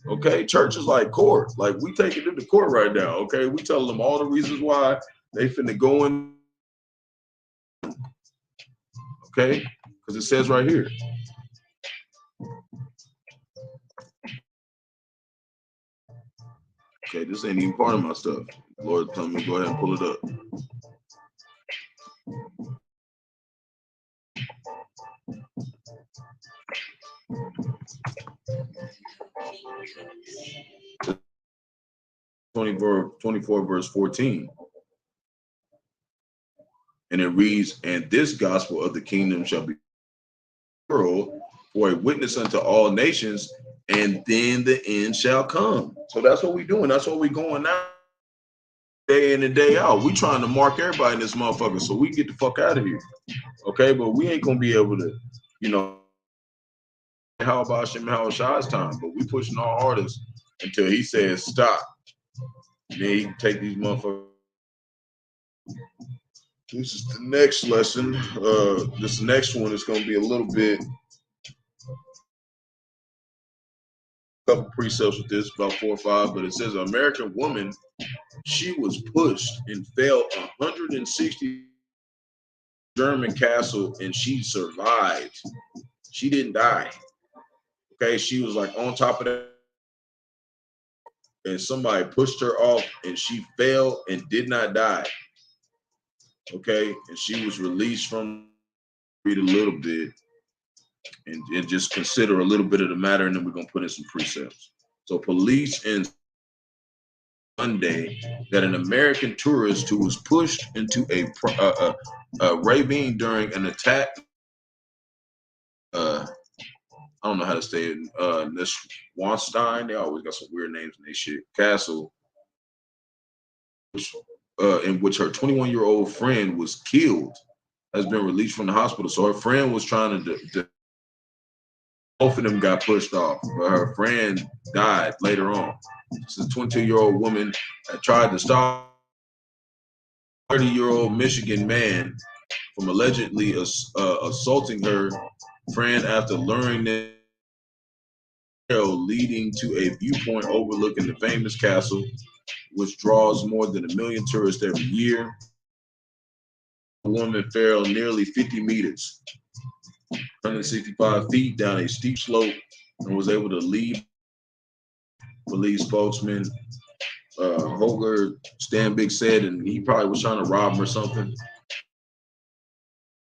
Okay, church is like court. Like, we take it to court right now. Okay, we tell them all the reasons why they finna go in. Okay, because it says right here. Okay, this ain't even part of my stuff. Lord, tell me go ahead and pull it up. Verse 24, verse 14. And it reads, and this gospel of the kingdom shall be world for a witness unto all nations, and then the end shall come. So that's what we're doing. That's what we're going now. Day in and day out. We trying to mark everybody in this motherfucker so we get the fuck out of here. Okay, but we ain't gonna be able to, how about Shem Shah's time? But we pushing our hardest until he says stop. Then he can take these motherfuckers. This is the next lesson. This next one is gonna be a little bit, couple precepts with this, about 4 or 5, but it says an American woman, she was pushed and fell 160 German castle, and she survived. She didn't die. Okay, she was like on top of that, and somebody pushed her off, and she fell and did not die. Okay, and she was released from. Read a little bit, and just consider a little bit of the matter, and then we're gonna put in some precepts. So, police in Monday that an American tourist who was pushed into a ravine during an attack. I don't know how to say it. This Wanstein, they always got some weird names in their shit. Castle, in which her 21-year-old friend was killed, has been released from the hospital. So her friend was trying to both of them got pushed off, but her friend died later on. This is a 22-year-old woman that tried to stop a 30-year-old Michigan man from allegedly assaulting her friend after luring them leading to a viewpoint overlooking the famous castle, which draws more than 1 million tourists every year. The woman fell nearly 50 meters, 165 feet down a steep slope, and was able to leave. Police spokesman Holger Stanbig said, and he probably was trying to rob him or something.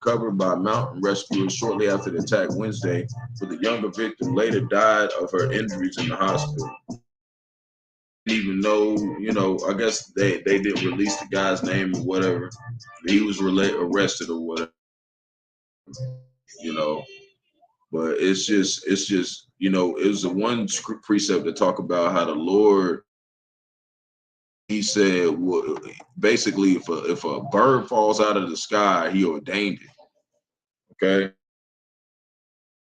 Covered by mountain rescuers shortly after the attack Wednesday, but the younger victim later died of her injuries in the hospital. Didn't even know, I guess they didn't release the guy's name or whatever. He was arrested or whatever, But it's just, it was the one precept to talk about how the Lord he said, well, basically, if a bird falls out of the sky, he ordained it. Okay.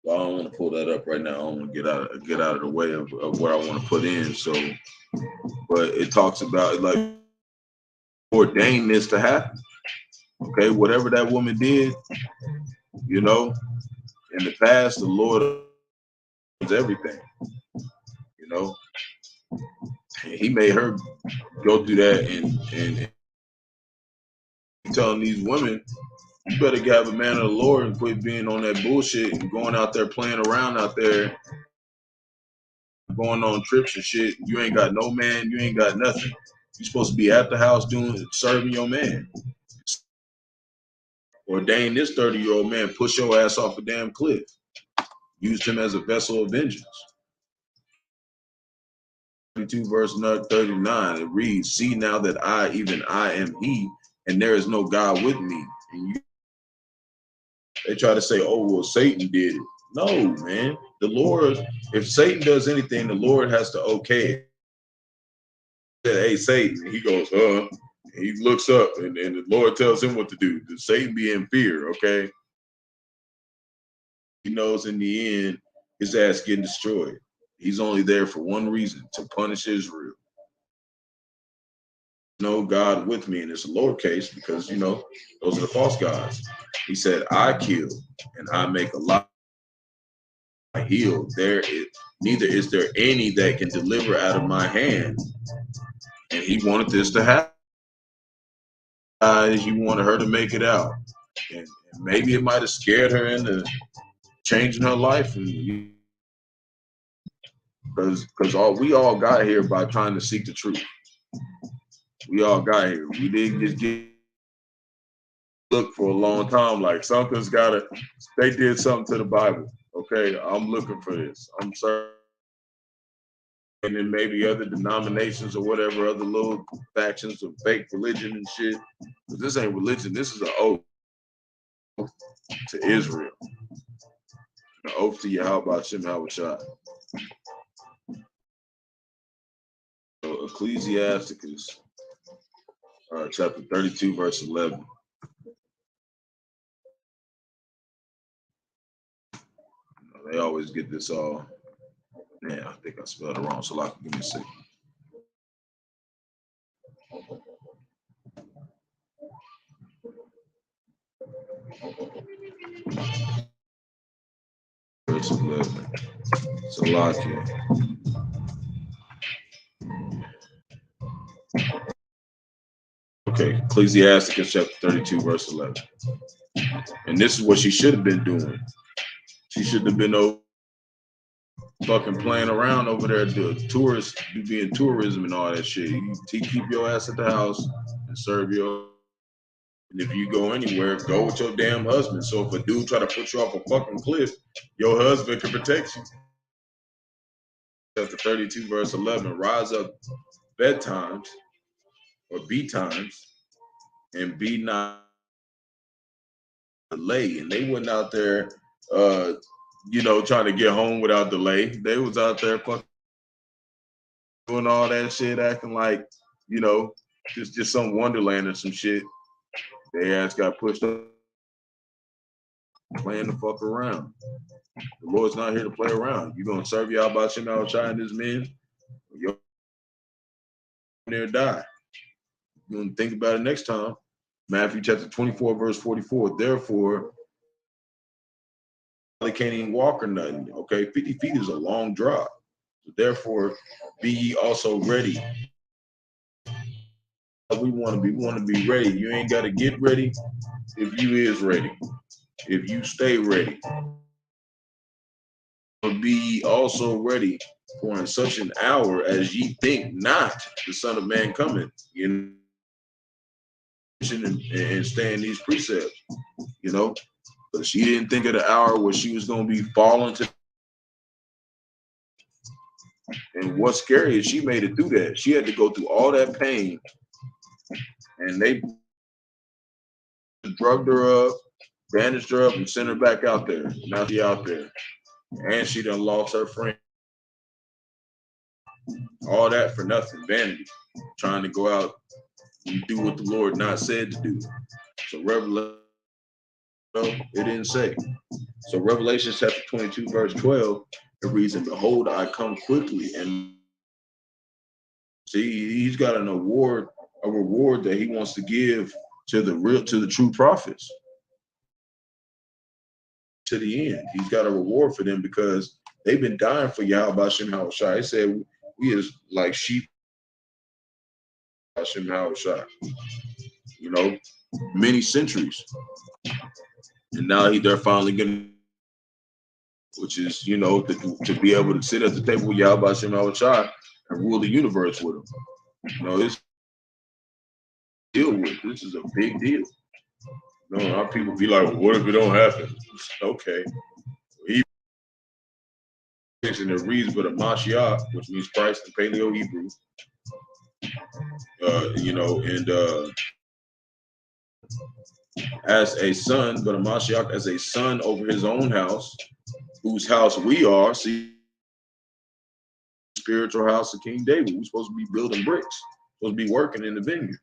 Well, I don't want to pull that up right now. I don't want to get out of the way of what I want to put in. So, but it talks about like ordained this to happen. Okay, whatever that woman did, you know, in the past, the Lord is everything. You know, and He made her go through that, and telling these women, you better have a man of the Lord and quit being on that bullshit and going out there playing around out there, going on trips and shit. You ain't got no man, you ain't got nothing. You're supposed to be at the house serving your man. Ordain this 30-year-old man, push your ass off a damn cliff. Used him as a vessel of vengeance. 32 verse 39, it reads, see now that I, even I am he, and there is no God with me. And they try to say, oh, well, Satan did it. No, man. The Lord, if Satan does anything, the Lord has to okay it. He said, hey, Satan. He goes, he looks up, and the Lord tells him what to do. Does Satan be in fear, okay? He knows in the end, his ass getting destroyed. He's only there for one reason, to punish Israel. No God with me, and it's a lowercase because, you know, those are the false gods. He said, I kill, and I make alive. I heal. Neither is there any that can deliver out of my hand. And he wanted this to happen. He wanted her to make it out. And maybe it might have scared her into changing her life. Because we all got here by trying to seek the truth. We all got here. We didn't just look for a long time like something's gotta, they did something to the Bible. Okay, I'm looking for this. I'm sorry. And then maybe other denominations or whatever, other little factions of fake religion and shit. But this ain't religion. This is an oath to Israel. An oath to Bahasham, Yahawashi. So Ecclesiasticus, chapter 32, verse 11. They always get this all. Man, I think I spelled it wrong. So like, give me a second. Verse 11. Salakia. Okay, Ecclesiasticus chapter 32, verse 11. And this is what she should have been doing. She should have been fucking playing around over there, tourists, being tourism and all that shit. You keep your ass at the house and serve your. And if you go anywhere, go with your damn husband. So if a dude try to put you off a fucking cliff, your husband can protect you. Chapter 32, verse 11. Rise up bedtimes or be times and be not delay. And they went out there, you know, trying to get home without delay. They was out there fucking doing all that shit, acting like, you know, just some wonderland or some shit. Their ass got pushed up, playing the fuck around. The Lord's not here to play around. You're gonna serve Bahasham, Yahawashi and his men, you're there die. You're gonna think about it next time. Matthew chapter 24, verse 44. Therefore, they can't even walk or nothing. Okay, 50 feet is a long drop. So therefore, be ye also ready. We want to be ready. You ain't got to get ready if you is ready. If you stay ready. But be ye also ready, for in such an hour as ye think not the Son of Man cometh. You know, and stay in these precepts, you know. But she didn't think of the hour where she was going to be falling to. And what's scary is she made it through that. She had to go through all that pain. And they drugged her up, bandaged her up, and sent her back out there. Now she out there. And she done lost her friend. All that for nothing, vanity. trying to go out and do what the Lord not said to do. So Revelation, it didn't say. So Revelation chapter 22, verse 12, it reads, and behold, I come quickly. And see, he's got a reward that he wants to give to the true prophets. To the end, he's got a reward for them because they've been dying for Yahawashi. He said we is like sheep. You know, many centuries, and now they're finally getting, which is, you know, to be able to sit at the table with Yahawashi and rule the universe with him. You know, it's deal with. This is a big deal. You know, our people be like, well, what if it don't happen? Okay. And it reads, but a Mashiach, which means Christ in Paleo Hebrew, you know, and as a son, but a Mashiach as a son over his own house, whose house we are. See, spiritual house of King David. We're supposed to be building bricks, supposed to be working in the vineyard.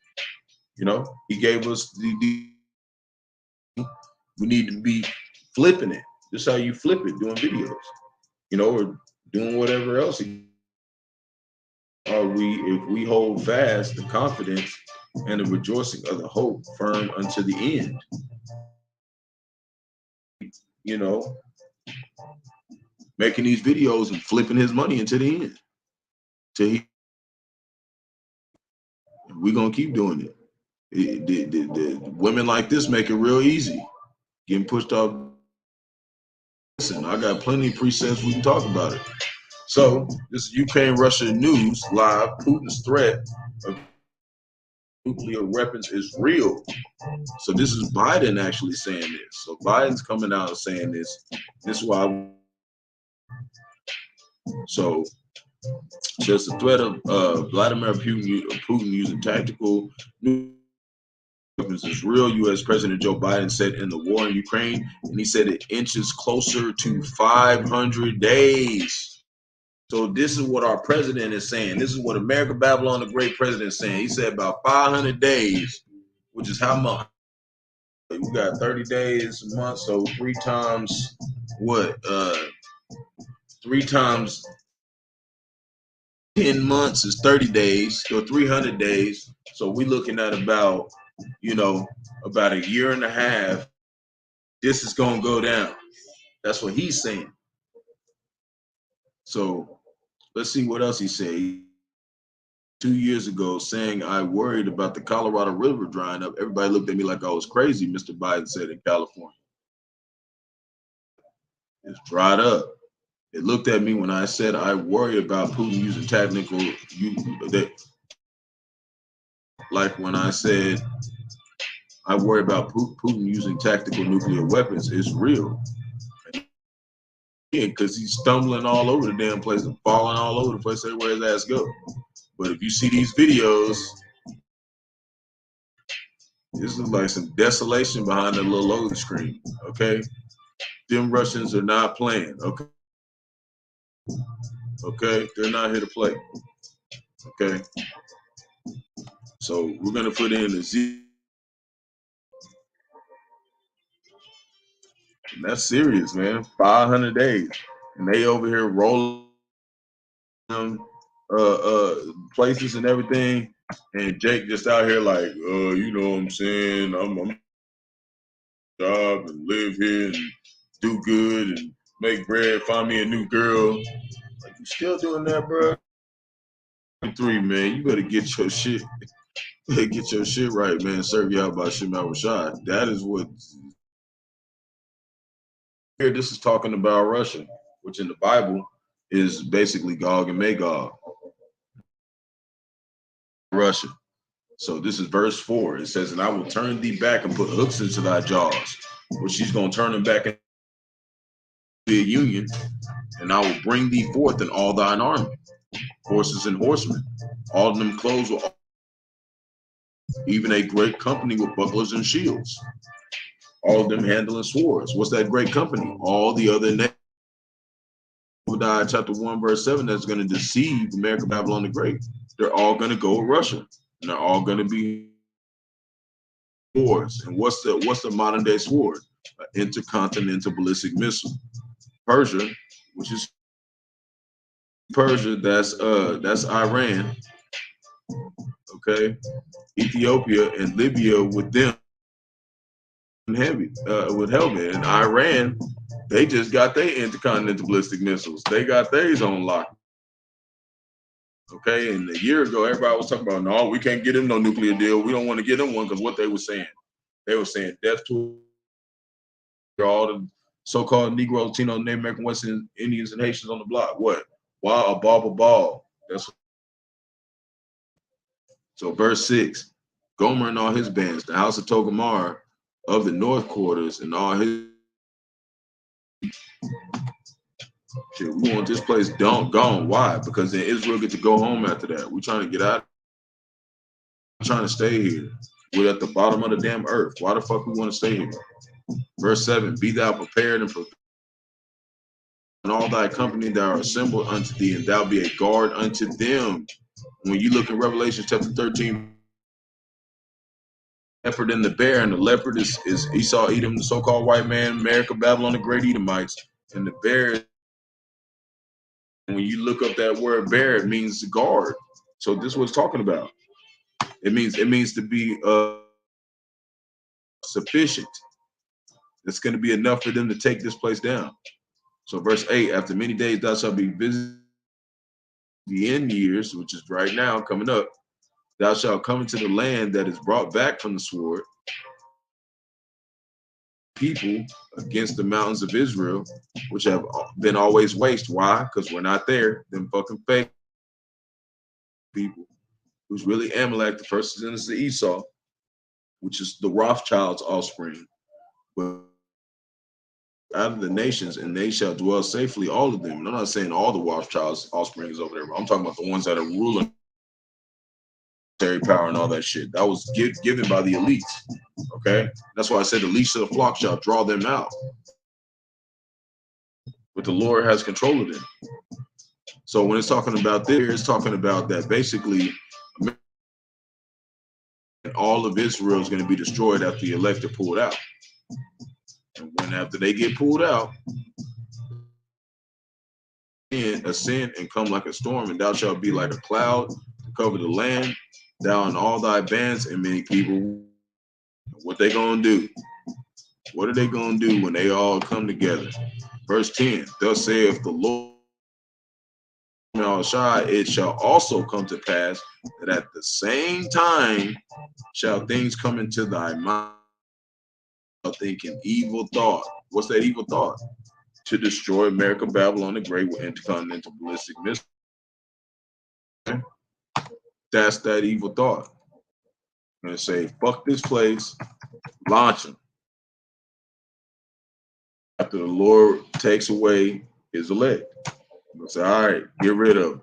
You know, he gave us we need to be flipping it. This is how you flip it, doing videos, you know, or doing whatever else. If we hold fast the confidence and the rejoicing of the hope firm unto the end, you know, making these videos and flipping his money into the end. We're gonna keep doing it. The women like this make it real easy. Getting pushed off. Listen, I got plenty of presets. We can talk about it. So this is Ukraine-Russia news live. Putin's threat of nuclear weapons is real. So this is Biden actually saying this. So Biden's coming out and saying this. This is why. So just the threat of Vladimir Putin using tactical nuclear weapons is real. U.S. President Joe Biden said in the war in Ukraine, and he said it inches closer to 500 days. So this is what our president is saying. This is what America Babylon, the great president, is saying. He said about 500 days, which is how much? We got 30 days a month, so 3 times what? 3 times 10 months is 30 days, so 300 days. So we're looking at about, you know, about a year and a half. This is going to go down. That's what he's saying. So let's see what else he said. 2 years ago, saying I worried about the Colorado River drying up. Everybody looked at me like I was crazy, Mr. Biden said in California. It's dried up. It looked at me when I said I worry about Putin using tactical, like when I said I worry about Putin using tactical nuclear weapons. It's real. Yeah, because he's stumbling all over the damn place and falling all over the place everywhere his ass go. But if you see these videos, this is like some desolation behind that little loading screen, okay? Them Russians are not playing, okay? Okay, they're not here to play, okay? So we're gonna put in the Z. And that's serious, man. 500 days, and they over here rolling places and everything, and Jake just out here like, you know what I'm saying? I'm job and live here and do good and make bread, find me a new girl. Like, you still doing that, bro? 3, man. You better get your shit. Get your shit right, man. Serve you out by Yahawashi. That is what. Here, this is talking about Russia, which in the Bible is basically Gog and Magog. Russia. So this is verse 4. It says, and I will turn thee back and put hooks into thy jaws, which she's going to turn them back into a union, and I will bring thee forth in all thine army, horses and horsemen, all of them clothes will, even a great company with bucklers and shields, all of them handling swords. What's that great company? All the other nations Jeremiah chapter 1, verse 7 that's going to deceive America, Babylon the Great. They're all going to go with Russia, and they're all going to be wars. And what's the modern day sword? An intercontinental ballistic missile. Persia, which is Persia, that's Iran. Okay, Ethiopia and Libya with them heavy with helmet, and Iran, they just got their intercontinental ballistic missiles. They got theirs on lock. Okay, and a year ago, everybody was talking about, no, we can't get them no nuclear deal. We don't want to get them one, because what they were saying death to all the so-called Negro, Latino, Native American, West Indians, and Haitians on the block. What? Why a ball? That's so. Verse 6: Gomer and all his bands, the house of Togarmah of the north quarters, and all his shit. We want this place gone. Why? Because then Israel get to go home after that. We're trying to get out. We're trying to stay here. We're at the bottom of the damn earth. Why the fuck we want to stay here? Verse 7: Be thou prepared and all thy company that are assembled unto thee, and thou be a guard unto them. When you look in Revelation chapter 13, leopard and the bear, and the leopard is Esau, Edom, the so-called white man, America, Babylon, the great Edomites, and the bear. When you look up that word bear, it means guard. So this is what it's talking about. It means to be sufficient. It's going to be enough for them to take this place down. So verse 8: After many days thou shalt be visited the end years, which is right now coming up. Thou shalt come into the land that is brought back from the sword, people against the mountains of Israel, which have been always waste. Why? Because we're not there. Them fucking fake people, who's really Amalek, the first descendants of Esau, which is the Rothschild's offspring, but out of the nations, and they shall dwell safely, all of them. And I'm not saying all the Rothschild's offspring is over there, but I'm talking about the ones that are ruling power and all that shit. That was given by the elites. Okay, that's why I said the least of the flock shall draw them out. But the Lord has control of them. So when it's talking about there, it's talking about that basically all of Israel is going to be destroyed after the elect are pulled out. And when after they get pulled out, ascend and come like a storm, and thou shalt be like a cloud to cover the land, thou and all thy bands and many people. What they gonna do? What are they gonna do when they all come together? Verse 10: Thus saith the Lord, it shall also come to pass that at the same time shall things come into thy mind, thinking evil thought. What's that evil thought? To destroy America, Babylon the Great with intercontinental ballistic missiles. That's that evil thought. I'm gonna say, fuck this place, launch them. After the Lord takes away his elect, I'm gonna say, all right, get rid of them.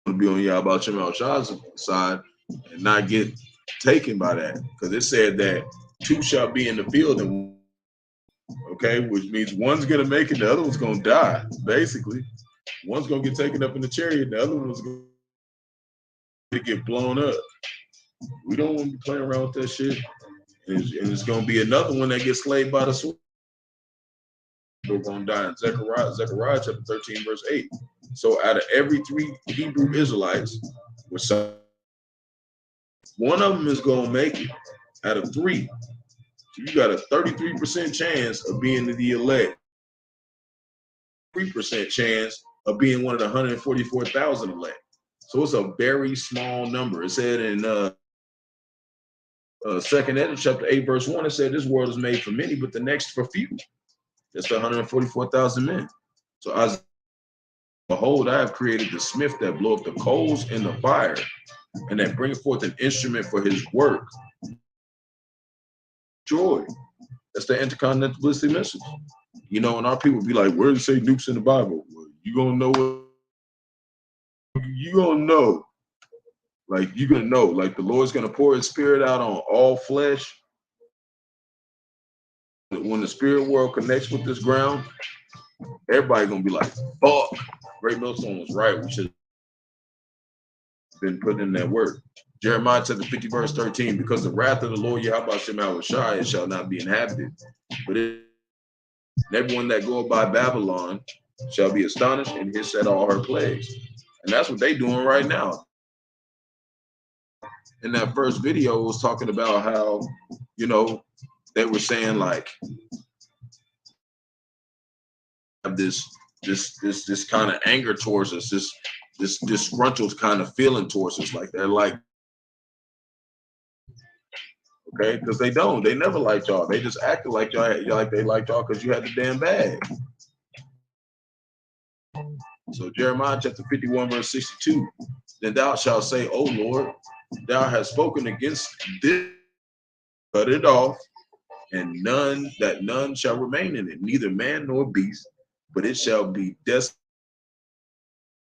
I'm gonna be on Yahawah's side and not get taken by that, because it said that two shall be in the field, and okay, which means one's gonna make it, the other one's gonna die. Basically, one's gonna get taken up in the chariot, and the other one's gonna get blown up. We don't want to be playing around with that shit. And it's gonna be another one that gets slayed by the sword. They're gonna die in Zechariah chapter 13, verse 8. So out of every 3 Hebrew Israelites, one of them is gonna make it out of 3. So you got a 33% chance of being the elect, 3% chance of being one of the 144,000 elect. So it's a very small number. It said in 2nd Ezra chapter 8, verse 1, it said this world is made for many, but the next for few. That's the 144,000 men. So as behold, I have created the smith that blow up the coals in the fire, and that bring forth an instrument for his work. Joy. That's the intercontinental ballistic missiles. You know, and our people be like, where does it say nukes in the Bible? Well, you gonna know what you gonna know. Like, you're gonna know, like, the Lord's gonna pour his spirit out on all flesh. When the spirit world connects with this ground, everybody gonna be like, fuck, Great Millstone was right. We should have been putting in that work. Jeremiah chapter 50, verse 13, because the wrath of the Lord Yahawashi it shall not be inhabited, but everyone that goeth by Babylon shall be astonished and hiss at all her plagues. And that's what they doing right now. In that first video, it was talking about how, you know, they were saying like this kind of anger towards us, this disgruntled kind of feeling towards us, like they're like, okay, because they never liked y'all. They just acted like y'all like they liked y'all because you had the damn bag. So Jeremiah chapter 51, verse 62, then thou shalt say, O Lord, thou hast spoken against this, cut it off, and none shall remain in it, neither man nor beast, but it shall be desolate,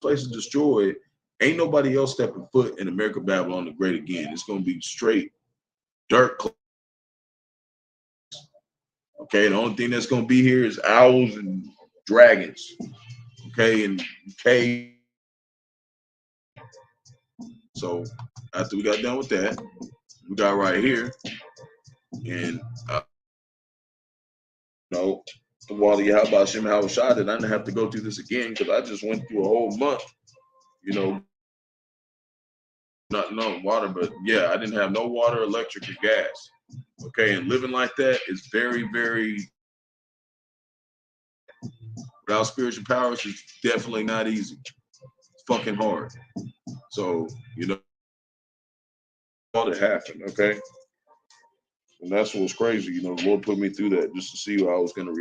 places destroyed. Ain't nobody else stepping foot in America, Babylon the Great again. It's gonna be straight dirt. Okay, the only thing that's gonna be here is owls and dragons. Okay, and cave. So after we got done with that, we got right here, and no, while Bahasham Yahawashi, that I didn't have to go through this again because I just went through a whole month, you know, not no water, but yeah, I didn't have no water, electric, or gas. Okay, and living like that is very, very, without spiritual powers, it's definitely not easy. It's fucking hard. So, you know, all that happened, okay? And that's what was crazy. You know, the Lord put me through that just to see how I was going to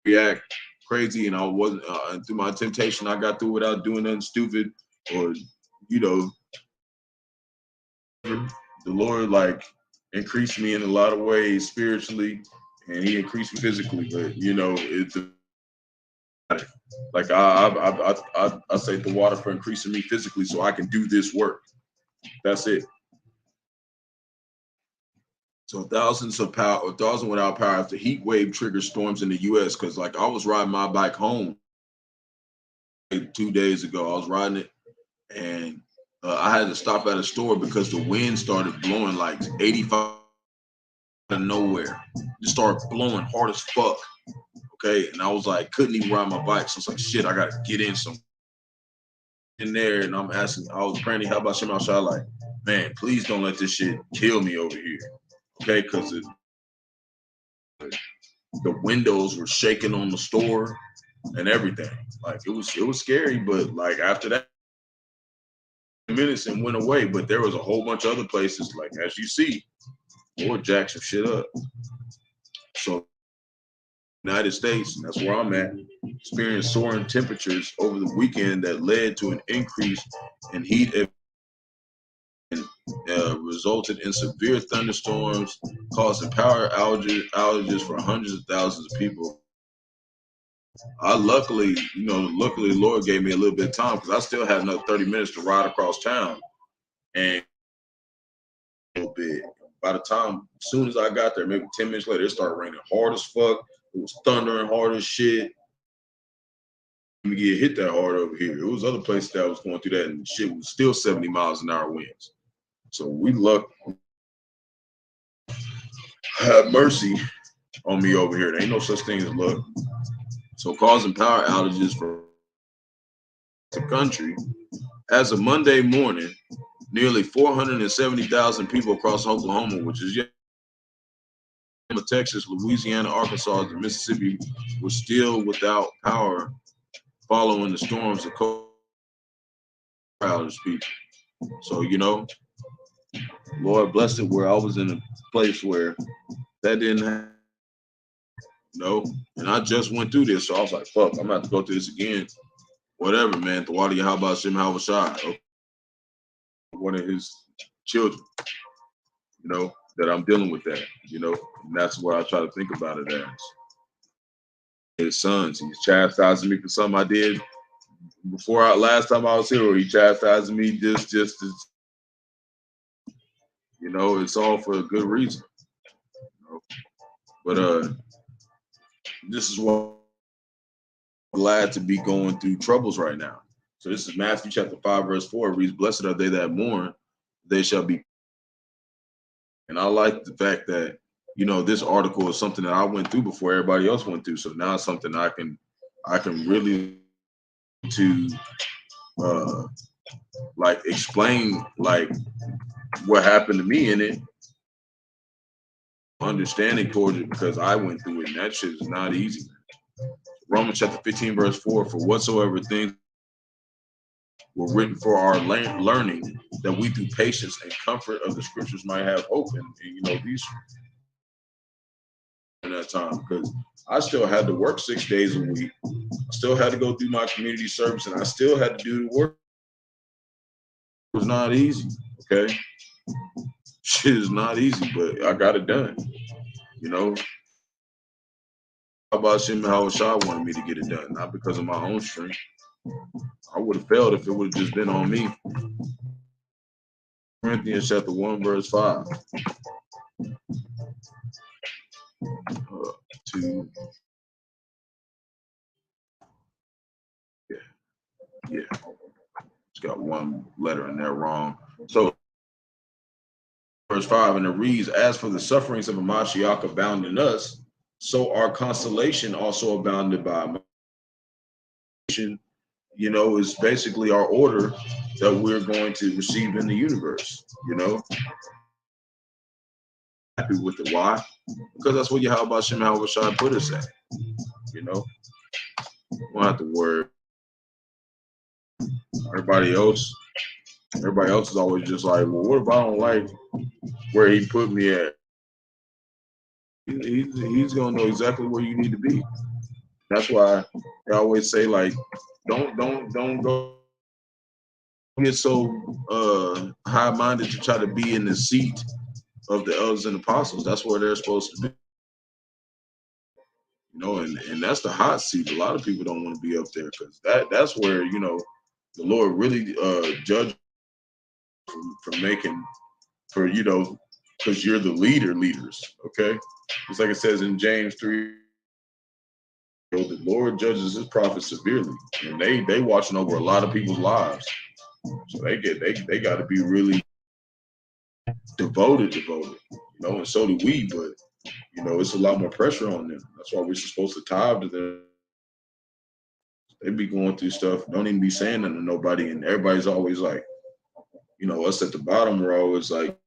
react crazy, and I wasn't, through my temptation, I got through without doing nothing stupid or, you know, the Lord, like, increased me in a lot of ways spiritually, and he increased me physically, but, you know, it's like I say the water for increasing me physically so I can do this work. That's it. So thousands without power after heat wave triggers storms in the U.S. Because like I was riding my bike home 2 days ago. I was riding it, and I had to stop at a store because the wind started blowing like 85 out of nowhere. It started blowing hard as fuck. Okay, and I was like, couldn't even ride my bike. So it's like, shit, I gotta get in there, and I was praying, how about Shema Shah, like, man, please don't let this shit kill me over here. Okay, because the windows were shaking on the store and everything. Like it was scary, but like after that minutes and went away. But there was a whole bunch of other places, like as you see, more jacks some shit up. So United States, and that's where I'm at, experienced soaring temperatures over the weekend that led to an increase in heat and resulted in severe thunderstorms, causing power outages for hundreds of thousands of people. Luckily, the Lord gave me a little bit of time because I still had another 30 minutes to ride across town. And a little bit. By the time, as soon as I got there, maybe 10 minutes later, it started raining hard as fuck. It was thundering hard as shit. We get hit that hard over here. It was other places that was going through that, and shit was still 70 miles an hour winds. So we luck. Have mercy on me over here. There ain't no such thing as luck. So causing power outages for the country. As of Monday morning, nearly 470,000 people across Oklahoma, which is Texas, Louisiana, Arkansas, and Mississippi, were still without power following the storms of outage people. So, Lord blessed it where I was in a place where that didn't happen. And I just went through this, so I was like, fuck, I'm about to go through this again. Whatever, man. The water Bahasham Yahawashi, one of his children, that I'm dealing with that, and that's where I try to think about it as. His sons, he's chastising me for something I did before last time I was here, or he chastising me just as, it's all for a good reason. But this is what I'm glad to be going through troubles right now. So this is Matthew chapter 5, verse 4. It reads, "Blessed are they that mourn, they shall be." And I like the fact that, you know, this article is something that I went through before everybody else went through. So now it's something I can really to like explain like what happened to me in it, understanding towards it, because I went through it, and that shit is not easy. Romans chapter 15, verse 4, "For whatsoever things were written for our learning, that we through patience and comfort of the scriptures might have hope." And you know, these in that time, because I still had to work 6 days a week. I still had to go through my community service, and I still had to do the work. It was not easy, okay? Shit is not easy, but I got it done, you know? Bahasham and Yahawashi wanted me to get it done, not because of my own strength. I would have failed if it would have just been on me. Corinthians chapter 1, verse 5. 2. Yeah. It's got one letter in there wrong. So, verse 5, and it reads, "As for the sufferings of a Mashiach abound in us, so our consolation also abounded by." You know, is basically our order that we're going to receive in the universe, you know. Happy with it. Why? Because that's what Yahawashi put us at, you know. Won't have to worry. Everybody else is always just like, well, what if I don't like where he put me at? He's gonna know exactly where you need to be. That's why I always say, like, don't go get so high-minded to try to be in the seat of the elders and apostles. That's where they're supposed to be. You know, and that's the hot seat. A lot of people don't want to be up there, because that's where, you know, the Lord really judges for making, for, you know, because you're the leaders, okay? Just like it says in James 3, the Lord judges his prophets severely, and they watching over a lot of people's lives. So they got to be really devoted, you know, and so do we, but you know, it's a lot more pressure on them. That's why we're supposed to tithe to them. They be going through stuff, don't even be saying nothing to nobody, and everybody's always like, you know, us at the bottom, we're always like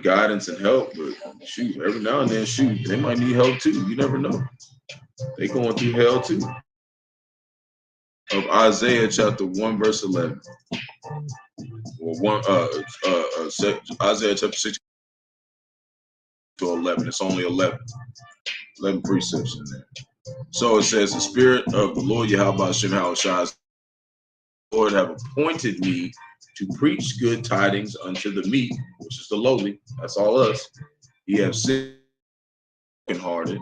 guidance and help, but shoot, every now and then, shoot, they might need help too. You never know. They going through hell too. Of Isaiah chapter 1, verse 11. Or Isaiah chapter 6 to 11. It's only 11 precepts in there. So it says, "The Spirit of the Lord Yahawashi, Lord, have appointed me to preach good tidings unto the meek," which is the lowly. That's all us. "He have sick and hearted,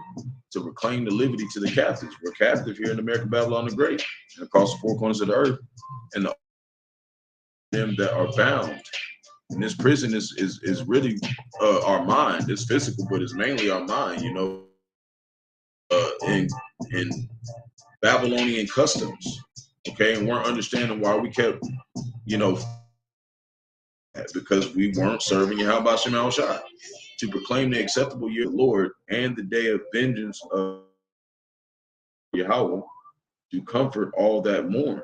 to proclaim the liberty to the captives." We're captive here in America, Babylon the Great, and across the four corners of the earth, and them that are bound. And this prison is really our mind. It's physical, but it's mainly our mind, you know, in Babylonian customs, okay? And weren't understanding why we kept, you know, because we weren't serving Yahawashi to proclaim the acceptable year of the Lord and the day of vengeance of Yahawah, to comfort all that mourn,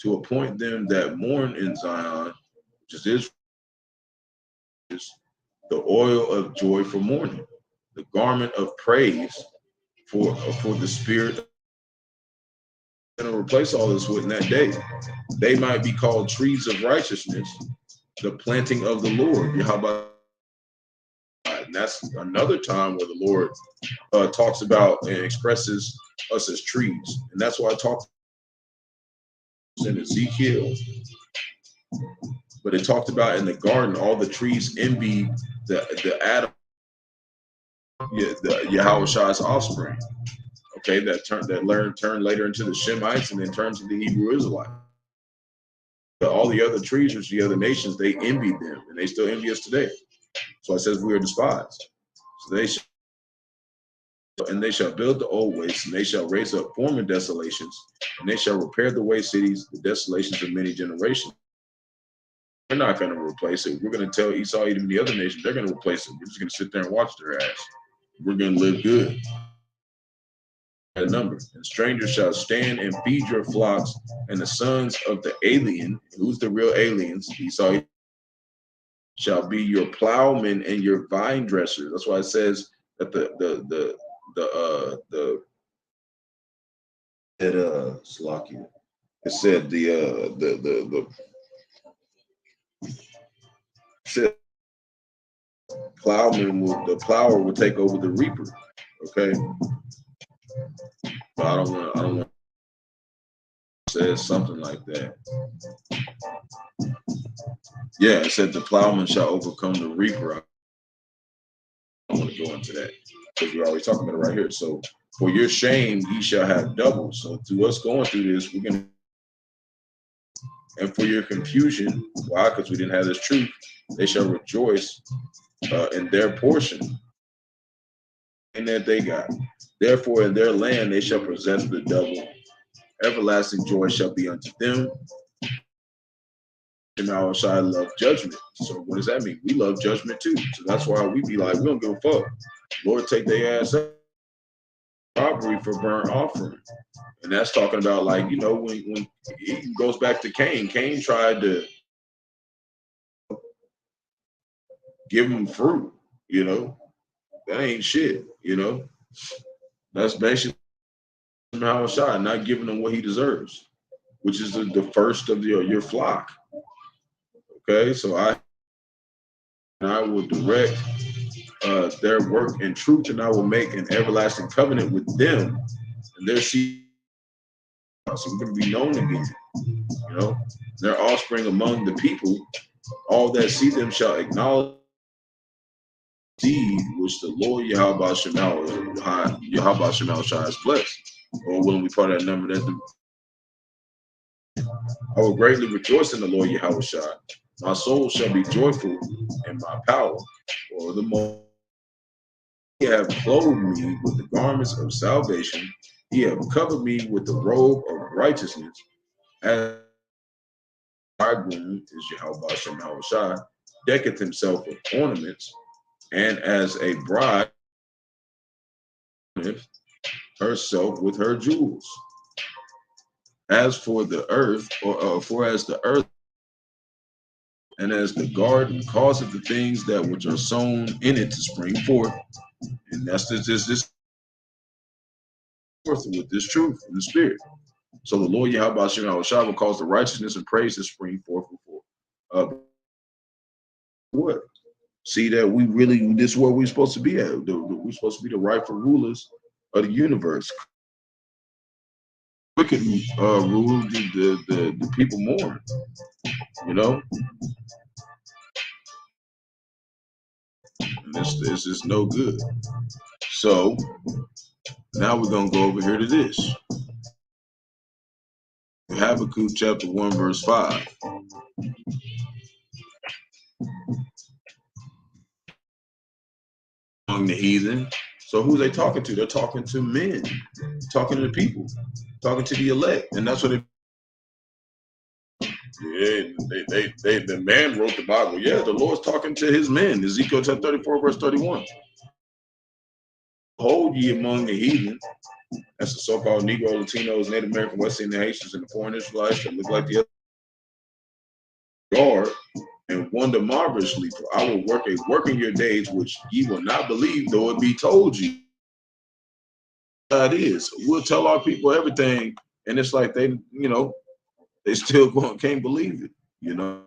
to appoint them that mourn in Zion, which is the oil of joy for mourning, the garment of praise for the spirit. Going to replace all this with in that day. They might be called trees of righteousness, the planting of the Lord. Yahawah. And that's another time where the Lord talks about and expresses us as trees. And that's why I talked in Ezekiel. But it talked about in the garden, all the trees envied the Adam, the Yahawashi's offspring. Okay, that turned later into the Shemites, and then turns into the Hebrew Israelites. But all the other trees, which the other nations, they envied them, and they still envy us today. So it says we are despised. So they And they shall build the old wastes, and they shall raise up former desolations, and they shall repair the waste cities, the desolations of many generations. We're not going to replace it. We're going to tell Esau, Edom, and the other nations, they're going to replace it. We're just going to sit there and watch their ass. We're going to live good. A number. And strangers shall stand and feed your flocks, and the sons of the alien, who's the real aliens, Esau, shall be your plowmen and your vine dressers. That's why it says that Slovakia. It said said the plower will take over the reaper. Okay. But I don't want to say something like that. Yeah, it said the plowman shall overcome the reaper. I don't want to go into that because we're already talking about it right here. So for your shame, ye shall have double. So to us going through this, we're going to, and for your confusion, why? Because we didn't have this truth, they shall rejoice in their portion and that they got. Therefore, in their land, they shall possess the double. Everlasting joy shall be unto them. And our side love judgment. So what does that mean? We love judgment too. So that's why we be like, we don't give a fuck. Lord, take their ass up. Robbery for burnt offering. And that's talking about, like, you know, when it goes back to Cain. Cain tried to give him fruit, you know. That ain't shit, you know. That's basically Yahawah, not giving him what he deserves, which is the first of your flock. Okay, so I will direct their work in truth, and I will make an everlasting covenant with them and their seed. So we're going to be known again, you know, their offspring among the people. All that see them shall acknowledge deed which the Lord Bahasham has blessed. Or when we part of that number, that I will greatly rejoice in the Lord Yahawashi. My soul shall be joyful in my power. Or the more he have clothed me with the garments of salvation, he have covered me with the robe of righteousness. As bridegroom is Yahawashi, decketh himself with ornaments, and as a bride herself with her jewels. As for the earth, for as the earth and as the garden causeth the things that which are sown in it to spring forth, and that's this forth with this truth in the spirit. So the Lord Yahawashi will cause the righteousness and praise to spring forth before. What? See that we really, this is where we're supposed to be at. We're supposed to be the rightful rulers of the universe. Wicked rule the people more, you know. And this is no good. So now we're gonna go over here to this. Habakkuk chapter 1 verse 5. Among the heathen. So who are they talking to? They're talking to men, talking to the people, talking to the elect, and that's what the man wrote the Bible. Yeah, the Lord's talking to his men. Ezekiel chapter 34 verse 31. Hold ye among the heathen. That's the so-called Negro, Latinos, Native American, West Indian Haitians, and the foreign Israelites that look like the other guard, and wonder marvelously, for I will work in your days, which ye will not believe, though it be told you. That is, we'll tell our people everything, and it's like they, you know, they still can't believe it, you know.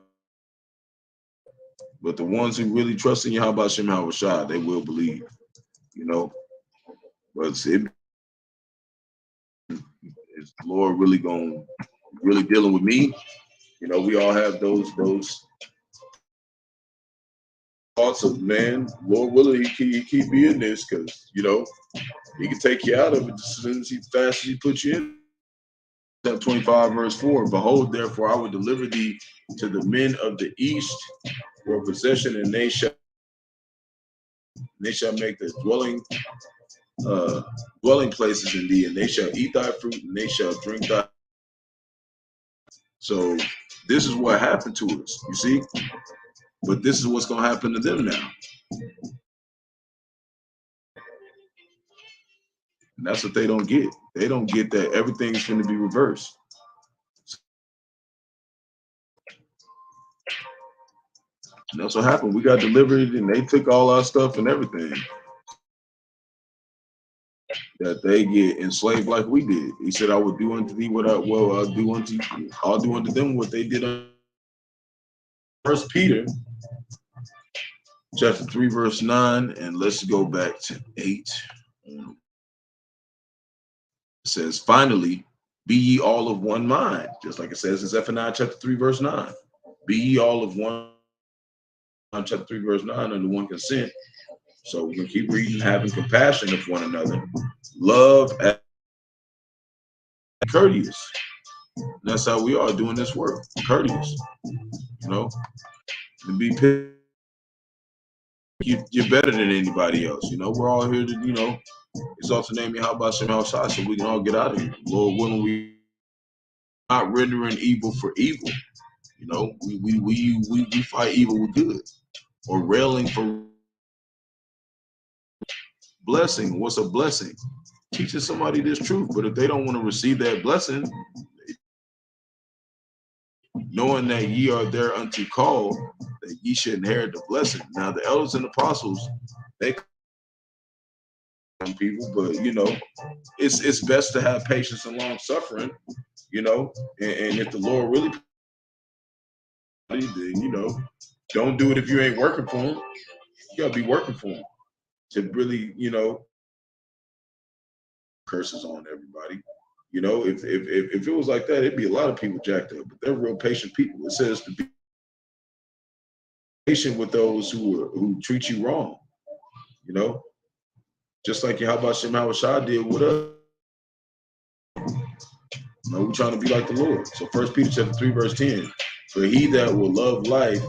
But the ones who really trust in Yahawashi, they will believe, you know. But is the Lord really dealing with me? You know, we all have those thoughts of, man, Lord willing, he keep me in this, because, you know, he can take you out of it as soon as fast as he puts you in. Chapter 25 verse 4. Behold, therefore I will deliver thee to the men of the east for a possession, and they shall make the dwelling dwelling places in thee, and they shall eat thy fruit, and they shall drink thy. So this is what happened to us, you see? But this is what's going to happen to them now. And that's what they don't get. They don't get that everything's going to be reversed. And that's what happened. We got delivered, and they took all our stuff and everything. That they get enslaved like we did. He said, I will do unto thee what I'll do unto you. I'll do unto them what they did. First Peter chapter 3, verse 9, and let's go back to 8. It says, finally, be ye all of one mind, just like it says in Zephaniah chapter 3, verse 9. Be ye all of one mind, chapter 3, verse 9, under one consent. So we can keep reading, having compassion of one another, love and courteous. And that's how we are doing this work, courteous, you know, and be you're better than anybody else. You know, we're all here to, you know, exalt the name of Yahawashi so we can all get out of here. Lord willing, we not rendering evil for evil. You know, we fight evil with good, or railing for blessing. What's a blessing? Teaching somebody this truth, but if they don't want to receive that blessing, knowing that ye are thereunto called, that ye should inherit the blessing. Now the elders and apostles, they people, but you know, it's best to have patience and long suffering, you know, and if the Lord really, you know, don't do it if you ain't working for him. You gotta be working for him to really, you know, curses on everybody. You know, if it was like that, it'd be a lot of people jacked up, but they're real patient people. It says to be patient with those who treat you wrong, you know, just like Yahawashi did with us. You know, we're trying to be like the Lord. So First Peter chapter 3, verse 10. For he that will love life,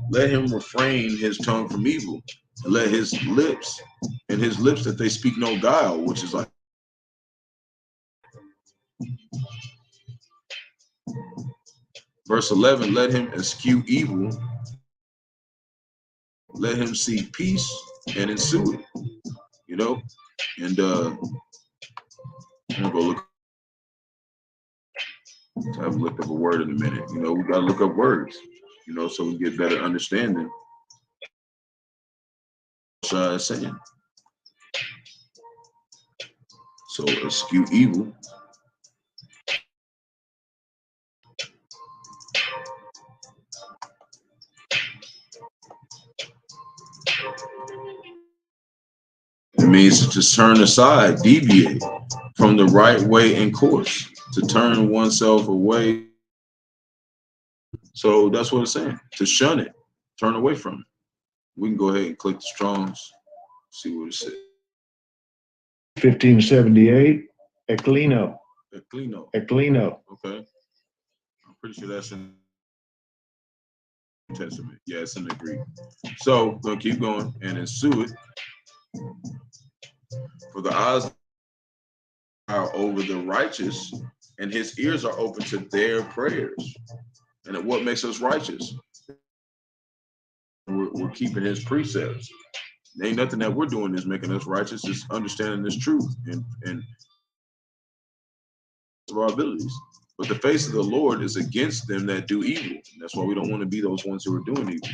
let him refrain his tongue from evil, and let his lips that they speak no guile, which is like verse 11, let him eschew evil, let him seek peace and ensue it, you know. And I'm gonna go look. I haven't looked up a word in a minute. You know, we gotta look up words, you know, so we get better understanding. Saying. So eschew evil. It means to just turn aside, deviate from the right way and course, to turn oneself away. So that's what it's saying, to shun it, turn away from it. We can go ahead and click the Strongs, see what it says. 1578, Eclino. Eclino. Eclino. Okay. I'm pretty sure that's in the Testament. Yeah, it's in the Greek. So we're gonna keep going and ensue it. For the eyes are over the righteous, and his ears are open to their prayers. And what makes us righteous? We're keeping his precepts. Ain't nothing that we're doing is making us righteous. It's understanding this truth and of our abilities. But the face of the Lord is against them that do evil. And that's why we don't want to be those ones who are doing evil.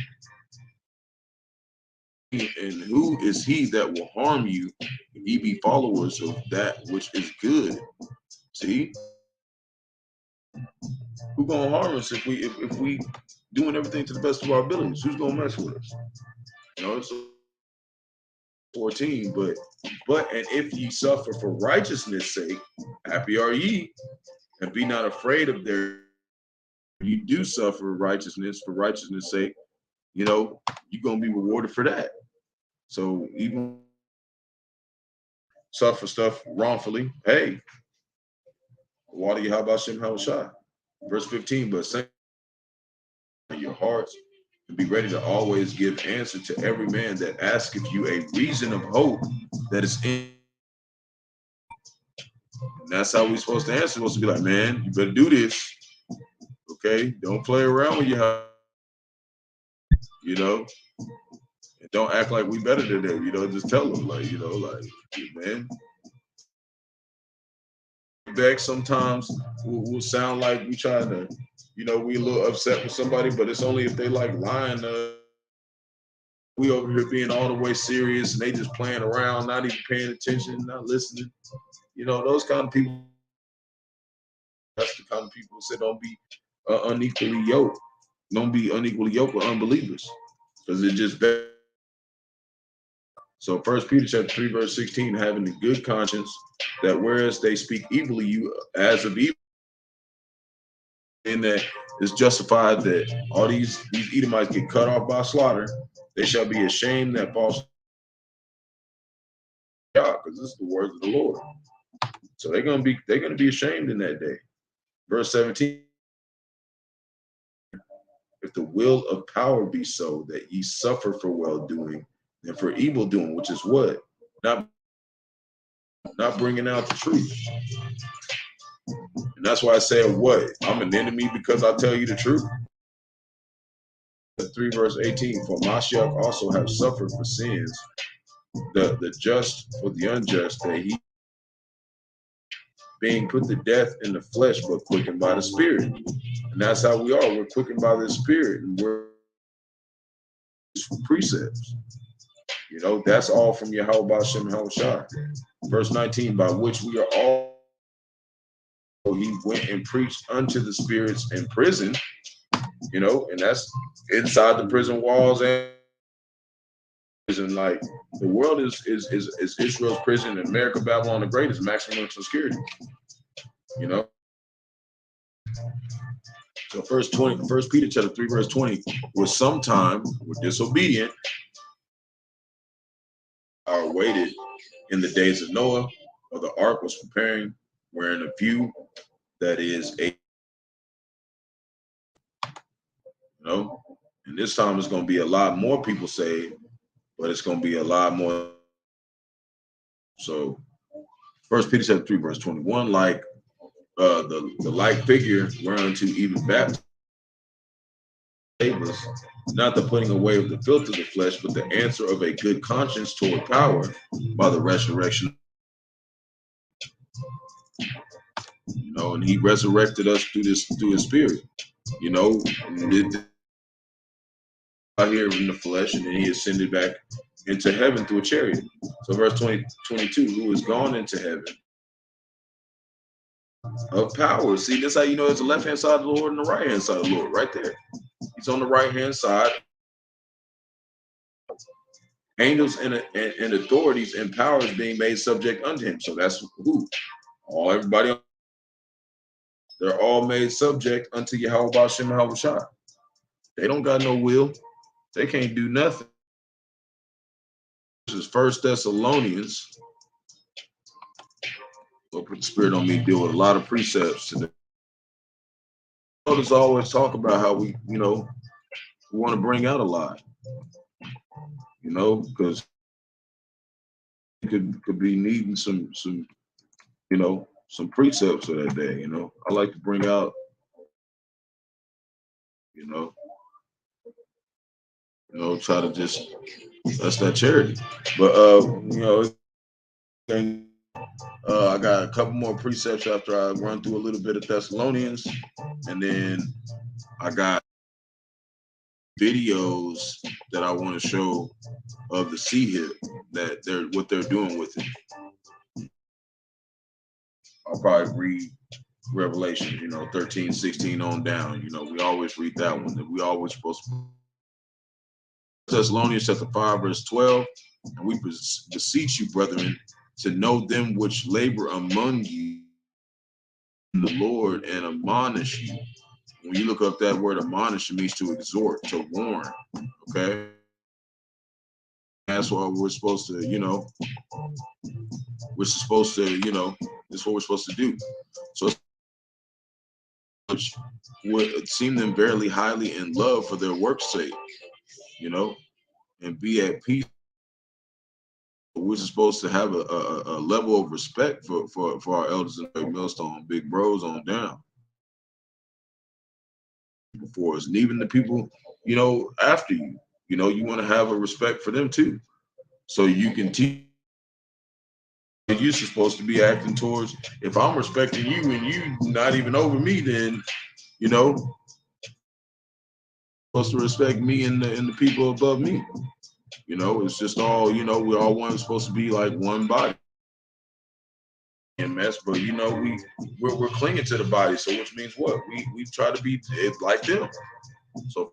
And who is he that will harm you if ye be followers of that which is good? See? Who gonna harm us if we doing everything to the best of our abilities? Who's gonna mess with us? You know, it's 14, but and if ye suffer for righteousness' sake, happy are ye, and be not afraid of their. You do suffer righteousness for righteousness' sake, you know, you're gonna be rewarded for that. So even suffer stuff wrongfully, hey, water Yahawashi Yahawashi. Verse 15, but sanctify your hearts and be ready to always give answer to every man that asketh you a reason of hope that is in. And that's how we're supposed to answer. We're supposed to be like, man, you better do this. Okay? Don't play around with your, you know? And don't act like we better than them, you know, just tell them, like, you know, like, man. Back sometimes we'll sound like we trying to, you know, we a little upset with somebody, but it's only if they like lying. We over here being all the way serious and they just playing around, not even paying attention, not listening. You know, those kind of people, that's the kind of people who say don't be unequally yoked. Don't be unequally yoked with unbelievers. Because it just better. So 1 Peter chapter 3, verse 16, having a good conscience, that whereas they speak evilly, you as of evil, and that it's justified that all these Edomites get cut off by slaughter, they shall be ashamed that false God, because this is the words of the Lord. So they're gonna be ashamed in that day. Verse 17. If the will of power be so that ye suffer for well doing and for evil doing, which is what? Not bringing out the truth. And that's why I say, what? I'm an enemy because I tell you the truth. 3 verse 18, for Mashiach also have suffered for sins, the just for the unjust, that he being put to death in the flesh, but quickened by the Spirit. And that's how we are. We're quickened by the Spirit, and we're precepts. You know, that's all from Yahawah, Bahasham, Yahawashi. Verse 19, by which we are all, he went and preached unto the spirits in prison, you know, and that's inside the prison walls and like the world is Israel's prison, and America, Babylon the Great is maximum security, you know. So First Peter chapter 3 verse 20, was sometime were disobedient, are waited in the days of Noah, or the ark was preparing, wherein a few, that is a, you know, and this time it's going to be a lot more people saved, but it's going to be a lot more. So First Peter chapter 3 verse 21, like the like figure whereunto even baptism, not the putting away of the filth of the flesh, but the answer of a good conscience toward power by the resurrection. You know, and he resurrected us through his Spirit. You know, out here in the flesh, and then he ascended back into heaven through a chariot. So verse 22, who is gone into heaven of power. See, that's how you know it's the left-hand side of the Lord and the right-hand side of the Lord, right there. He's on the right-hand side. Angels and authorities and powers being made subject unto him. So that's who? Everybody. They're all made subject unto Yahawah, Bahasham, Yahawashi. They don't got no will. They can't do nothing. This is 1 Thessalonians. Lord put the Spirit on me, deal with a lot of precepts today. Others always talk about how we, you know, we want to bring out a lot. You know, because could be needing some, you know, some precepts for that day. You know, I like to bring out, you know, try to just, that's that charity. But you know, I got a couple more precepts after I run through a little bit of Thessalonians, and then I got videos that I want to show of the sea hip, that what they're doing with it. I'll probably read Revelation, you know, 13, 16 on down. You know, we always read that one. That we always supposed to. Thessalonians chapter 5 verse 12, and we beseech you, brethren, to know them which labor among you in the Lord and admonish you. When you look up that word admonish, it means to exhort, to warn. Okay, that's what we're supposed to, you know. We're supposed to, you know, this is what we're supposed to do. So which would seem them verily highly in love for their work's sake, you know, and be at peace. We're supposed to have a level of respect for our elders and millstone, big bros on down before us, and even the people, you know, after you. You know, you want to have a respect for them too, so you can teach. You're supposed to be acting towards. If I'm respecting you and you not even over me, then you know, supposed to respect me and the people above me. You know, it's just all, you know, we're all one, supposed to be like one body. And mess, but you know, we're clinging to the body, so which means what? We try to be like them. So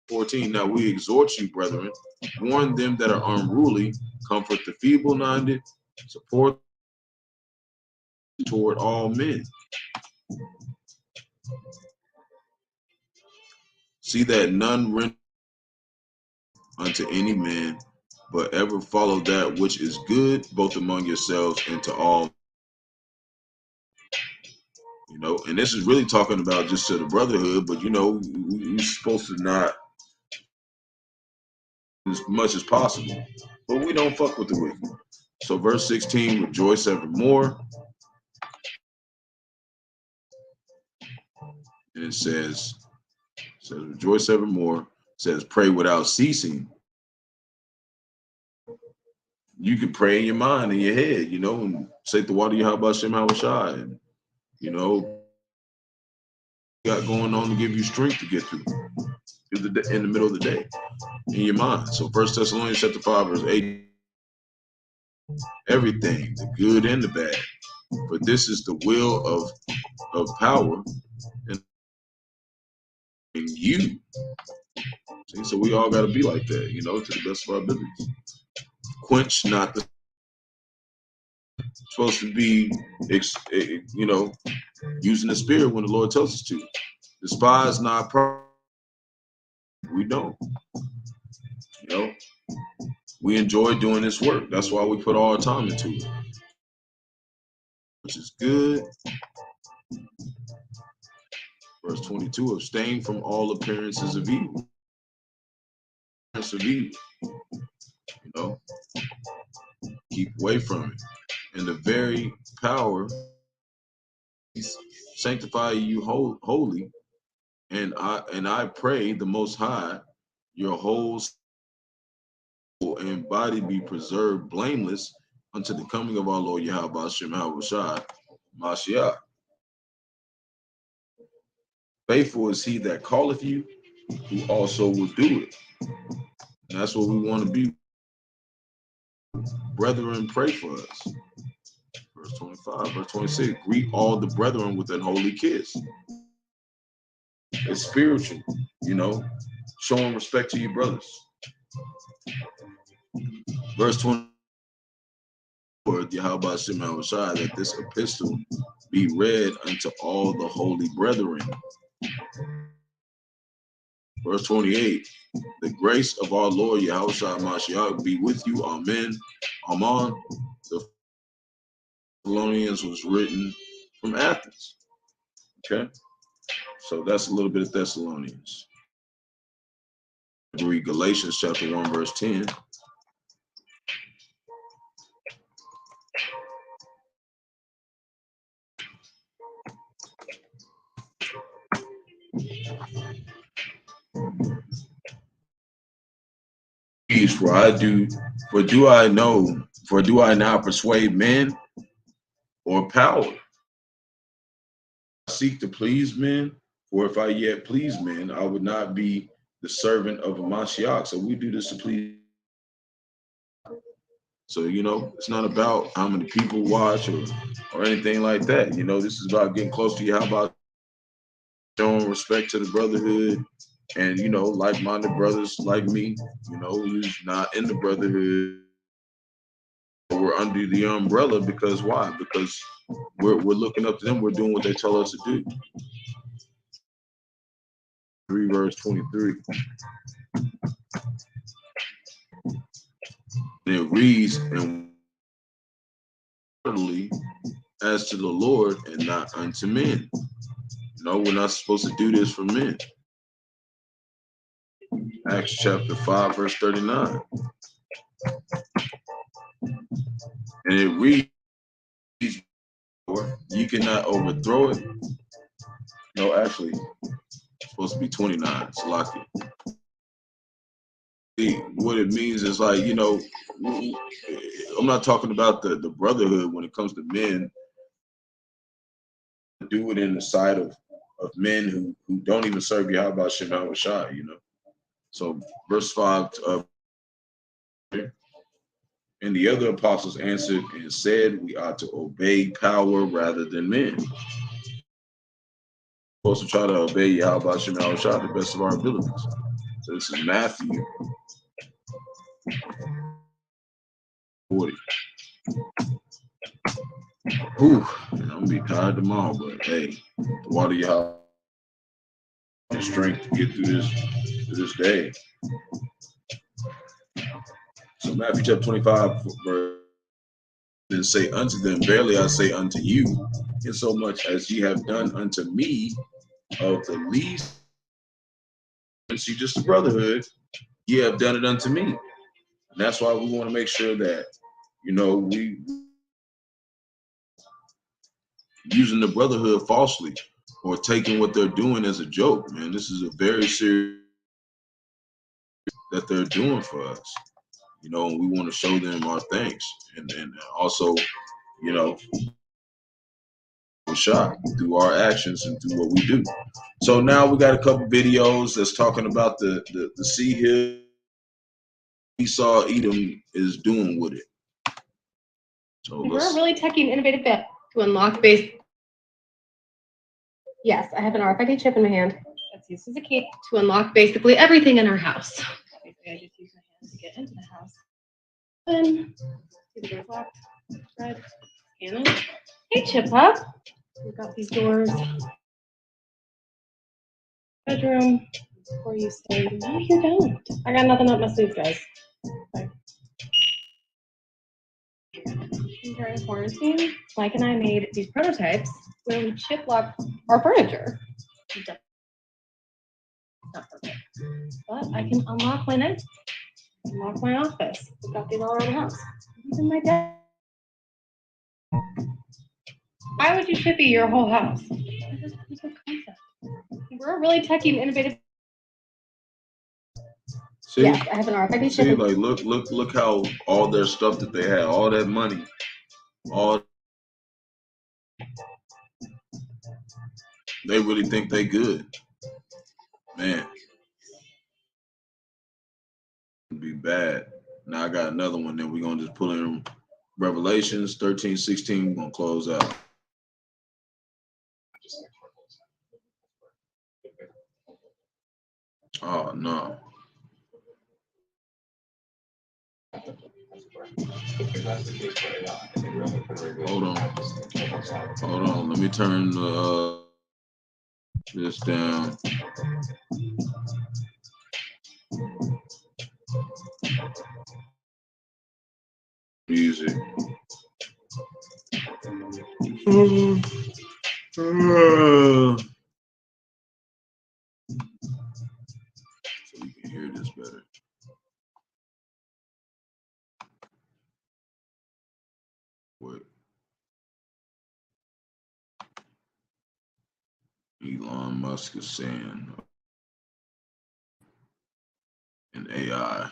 14, now we exhort you, brethren, warn them that are unruly, comfort the feeble-minded, support toward all men. See that none render unto any man, but ever follow that which is good, both among yourselves and to all. You know, and this is really talking about just to the brotherhood, but you know, we're supposed to not as much as possible, but we don't fuck with the wicked. So verse 16, rejoice evermore. And it says rejoice evermore. It says pray without ceasing. You can pray in your mind, in your head, you know, and say the water Bahasham, Yahawashi, and you know, got going on to give you strength to get through in the middle of the day in your mind. So 1 Thessalonians chapter 5 verse 8, everything, the good and the bad, for this is the will of power in you. See, so we all got to be like that, you know, to the best of our abilities. Quench not the supposed to be, you know, using the spirit when the Lord tells us to. Despise not pride. We don't. You know, we enjoy doing this work. That's why we put all our time into it, which is good. Verse 22, abstain from all appearances of evil. Appearance of evil, you know, keep away from it. And the very power sanctify you holy, and I pray the Most High, your whole soul and body be preserved blameless unto the coming of our Lord Bahasham, Yahawashi, Mashiach. Faithful is he that calleth you, who also will do it. And that's what we want to be. Brethren, pray for us. Verse 25, verse 26, greet all the brethren with an holy kiss. It's spiritual, you know, showing respect to your brothers. Verse 20, Yahawashi, that this epistle be read unto all the holy brethren. Verse 28, the grace of our Lord Yahawashi Mashiach be with you. Amen. Amen. The Thessalonians was written from Athens. Okay, so that's a little bit of Thessalonians. Read Galatians chapter 1 verse 10. For do I now persuade men or power? I seek to please men, for if I yet please men, I would not be the servant of a Mashiach. So we do this to please. So, you know, it's not about how many people watch or anything like that. You know, this is about getting close to you. How about showing respect to the brotherhood and, you know, like-minded brothers like me, you know, who's not in the brotherhood. We're under the umbrella because why? Because we're looking up to them. We're doing what they tell us to do. 3 verse 23. And it reads, and as to the Lord and not unto men. No, we're not supposed to do this for men. Acts chapter 5, verse 39. And it reads, you cannot overthrow it. No, actually, it's supposed to be 29. It's lucky. What it means is like, you know, I'm not talking about the brotherhood when it comes to men. Do it in the sight of men who don't even serve Yahawashi, Yahawashi, you know. So verse 5 and the other apostles answered and said, we ought to obey power rather than men. We're supposed to try to obey Yahawashi, Yahawashi to the best of our abilities. So this is Matthew 40. Whew, I'm gonna be tired tomorrow, but hey, the water y'all and strength to get through this day. So Matthew chapter 25, verse, and say unto them, verily I say unto you, insomuch as ye have done unto me of the least, see, just the brotherhood, ye have done it unto me. And that's why we want to make sure that, you know, we using the brotherhood falsely or taking what they're doing as a joke, man. This is a very serious that they're doing for us, you know, and we want to show them our thanks and also, you know, shot through our actions and through what we do. So now we got a couple videos that's talking about the sea hill Esau Edom is doing with it. So we're a really techy and innovative bit to unlock base. Yes, I have an RFID chip in my hand that's used as a key to unlock basically everything in our house. Basically, I just use my hand to get into the house. Then see the door's locked. Red. Scan it. Hey, Chippa. We've got these doors. Bedroom. Before you stay. No, you don't. I got nothing up my sleeves, guys. Okay. During quarantine, Mike and I made these prototypes where we chip lock our furniture. Not perfect, but I can unlock my night, unlock my office. We've got these all around the house. Even my dad. Why would you chippy your whole house? We're a really techy and innovative. see, yes, I have an RFID chip. see, like look how all their stuff that they had, all that money, all they really think they good, man. It'd be bad. Now I got another one. Then we're gonna just pull in Revelations 13:16. We're gonna close out. Oh no. Hold on. Let me turn this down. Music. So you can hear this better. What Elon Musk is saying in AI.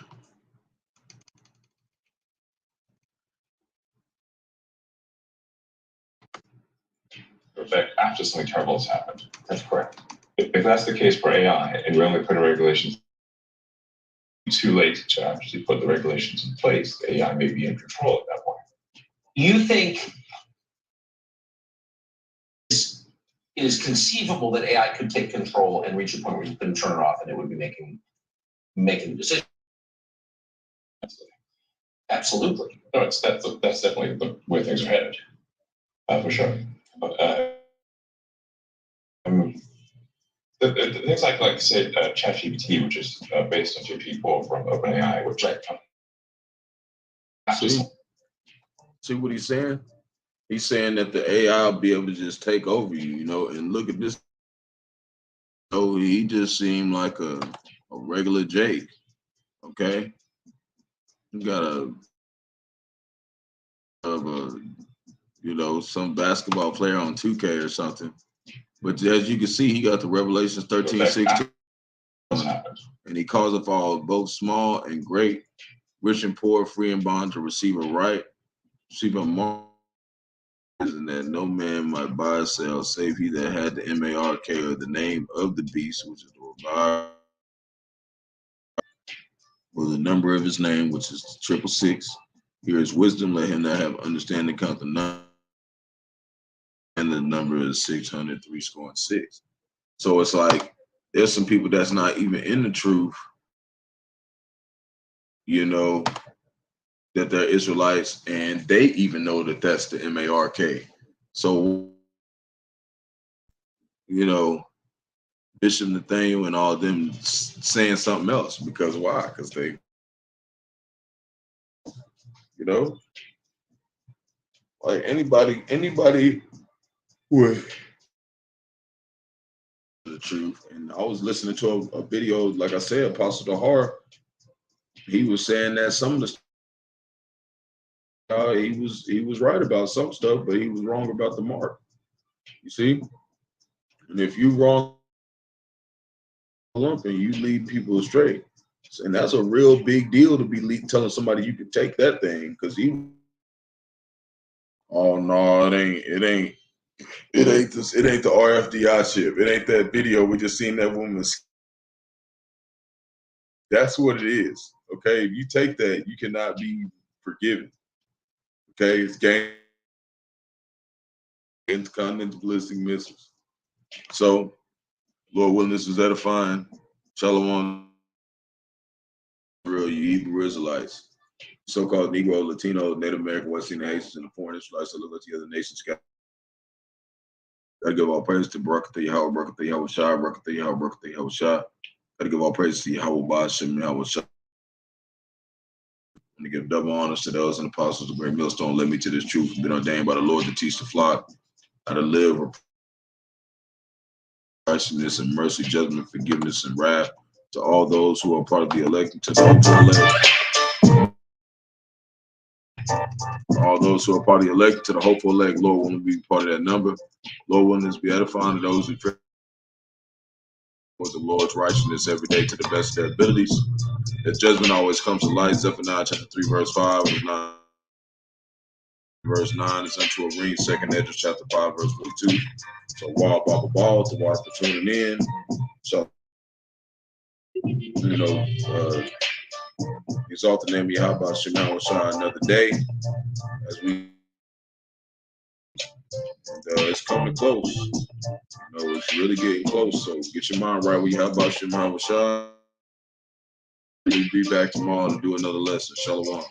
Effect after something terrible has happened. That's correct. If that's the case for AI, and we only put in regulations, too late to actually put the regulations in place, the AI may be in control at that point. You think it is conceivable that AI could take control and reach a point where you couldn't turn it off and it would be making decisions? Absolutely. No, that's definitely where things are headed, for sure. The things like say ChatGPT, which is based on GPT-4 from OpenAI, which See what he's saying? He's saying that the AI will be able to just take over you, you know, and look at this know, he just seemed like a regular Jake. Okay, he got some basketball player on 2K or something. But as you can see, he got the Revelations 13:16, and he calls it all both small and great, rich and poor, free and bond to receive a right, receive a mark, and that no man might buy or sell, save he that had the MARK or the name of the beast, which is the Barak, or the number of his name, which is 666. Here is wisdom, let him that have understanding count the number, and the number is 600, 6. So it's like there's some people that's not even in the truth, that they're Israelites, and they even know that that's the MARK. So, Bishop Nathaniel and all of them saying something else, because why? Because they, like anybody would the truth. And I was listening to a video, like I said, Apostle Dahar, he was saying that some of the he was right about some stuff, but he was wrong about the mark. You see? And if you wrong and you lead people astray, and that's a real big deal to be telling somebody you can take that thing, because oh no, it ain't the RFDI chip. It ain't that video we just seen that woman. That's what it is. Okay, if you take that, you cannot be forgiven. Okay, it's game intercontinental ballistic missiles. So, Lord willing, this was edifying. Shalom, real you Hebrew Israelites, so-called Negro, Latino, Native American, West Indian Haitians, and the foreign Israelites that look at the other nations. Gotta give all praise to Barak, to Yahawah, Barak, to Yahawashi, Barak, to Yahawah, Barak, to Yahawashi. Gotta give all praise to Yahawah, Bahasham, Yahawashi. And to give double honors to those and apostles of the great millstone led me to this truth, been ordained by the Lord to teach the flock how to live righteousness and mercy, judgment, forgiveness, and wrath to all those who are part of the elect, to the hopeful elect. All those who are part of the elect, to the hopeful elect, Lord willing to be part of that number. Lord willing to be edifying to those who pray for the Lord's righteousness every day to the best of their abilities. That judgment always comes to light. Zephaniah chapter 3, verse 5, verse 9 is unto a ring. Second Ezra chapter 5, verse 42. So wall, ball, to watch for tuning in. So, exalt the name of Yahawah Yahawashi another day as we. And it's coming close. It's really getting close. So get your mind right with Yahawah Yahawashi. We'll be back tomorrow to do another lesson. Shalom.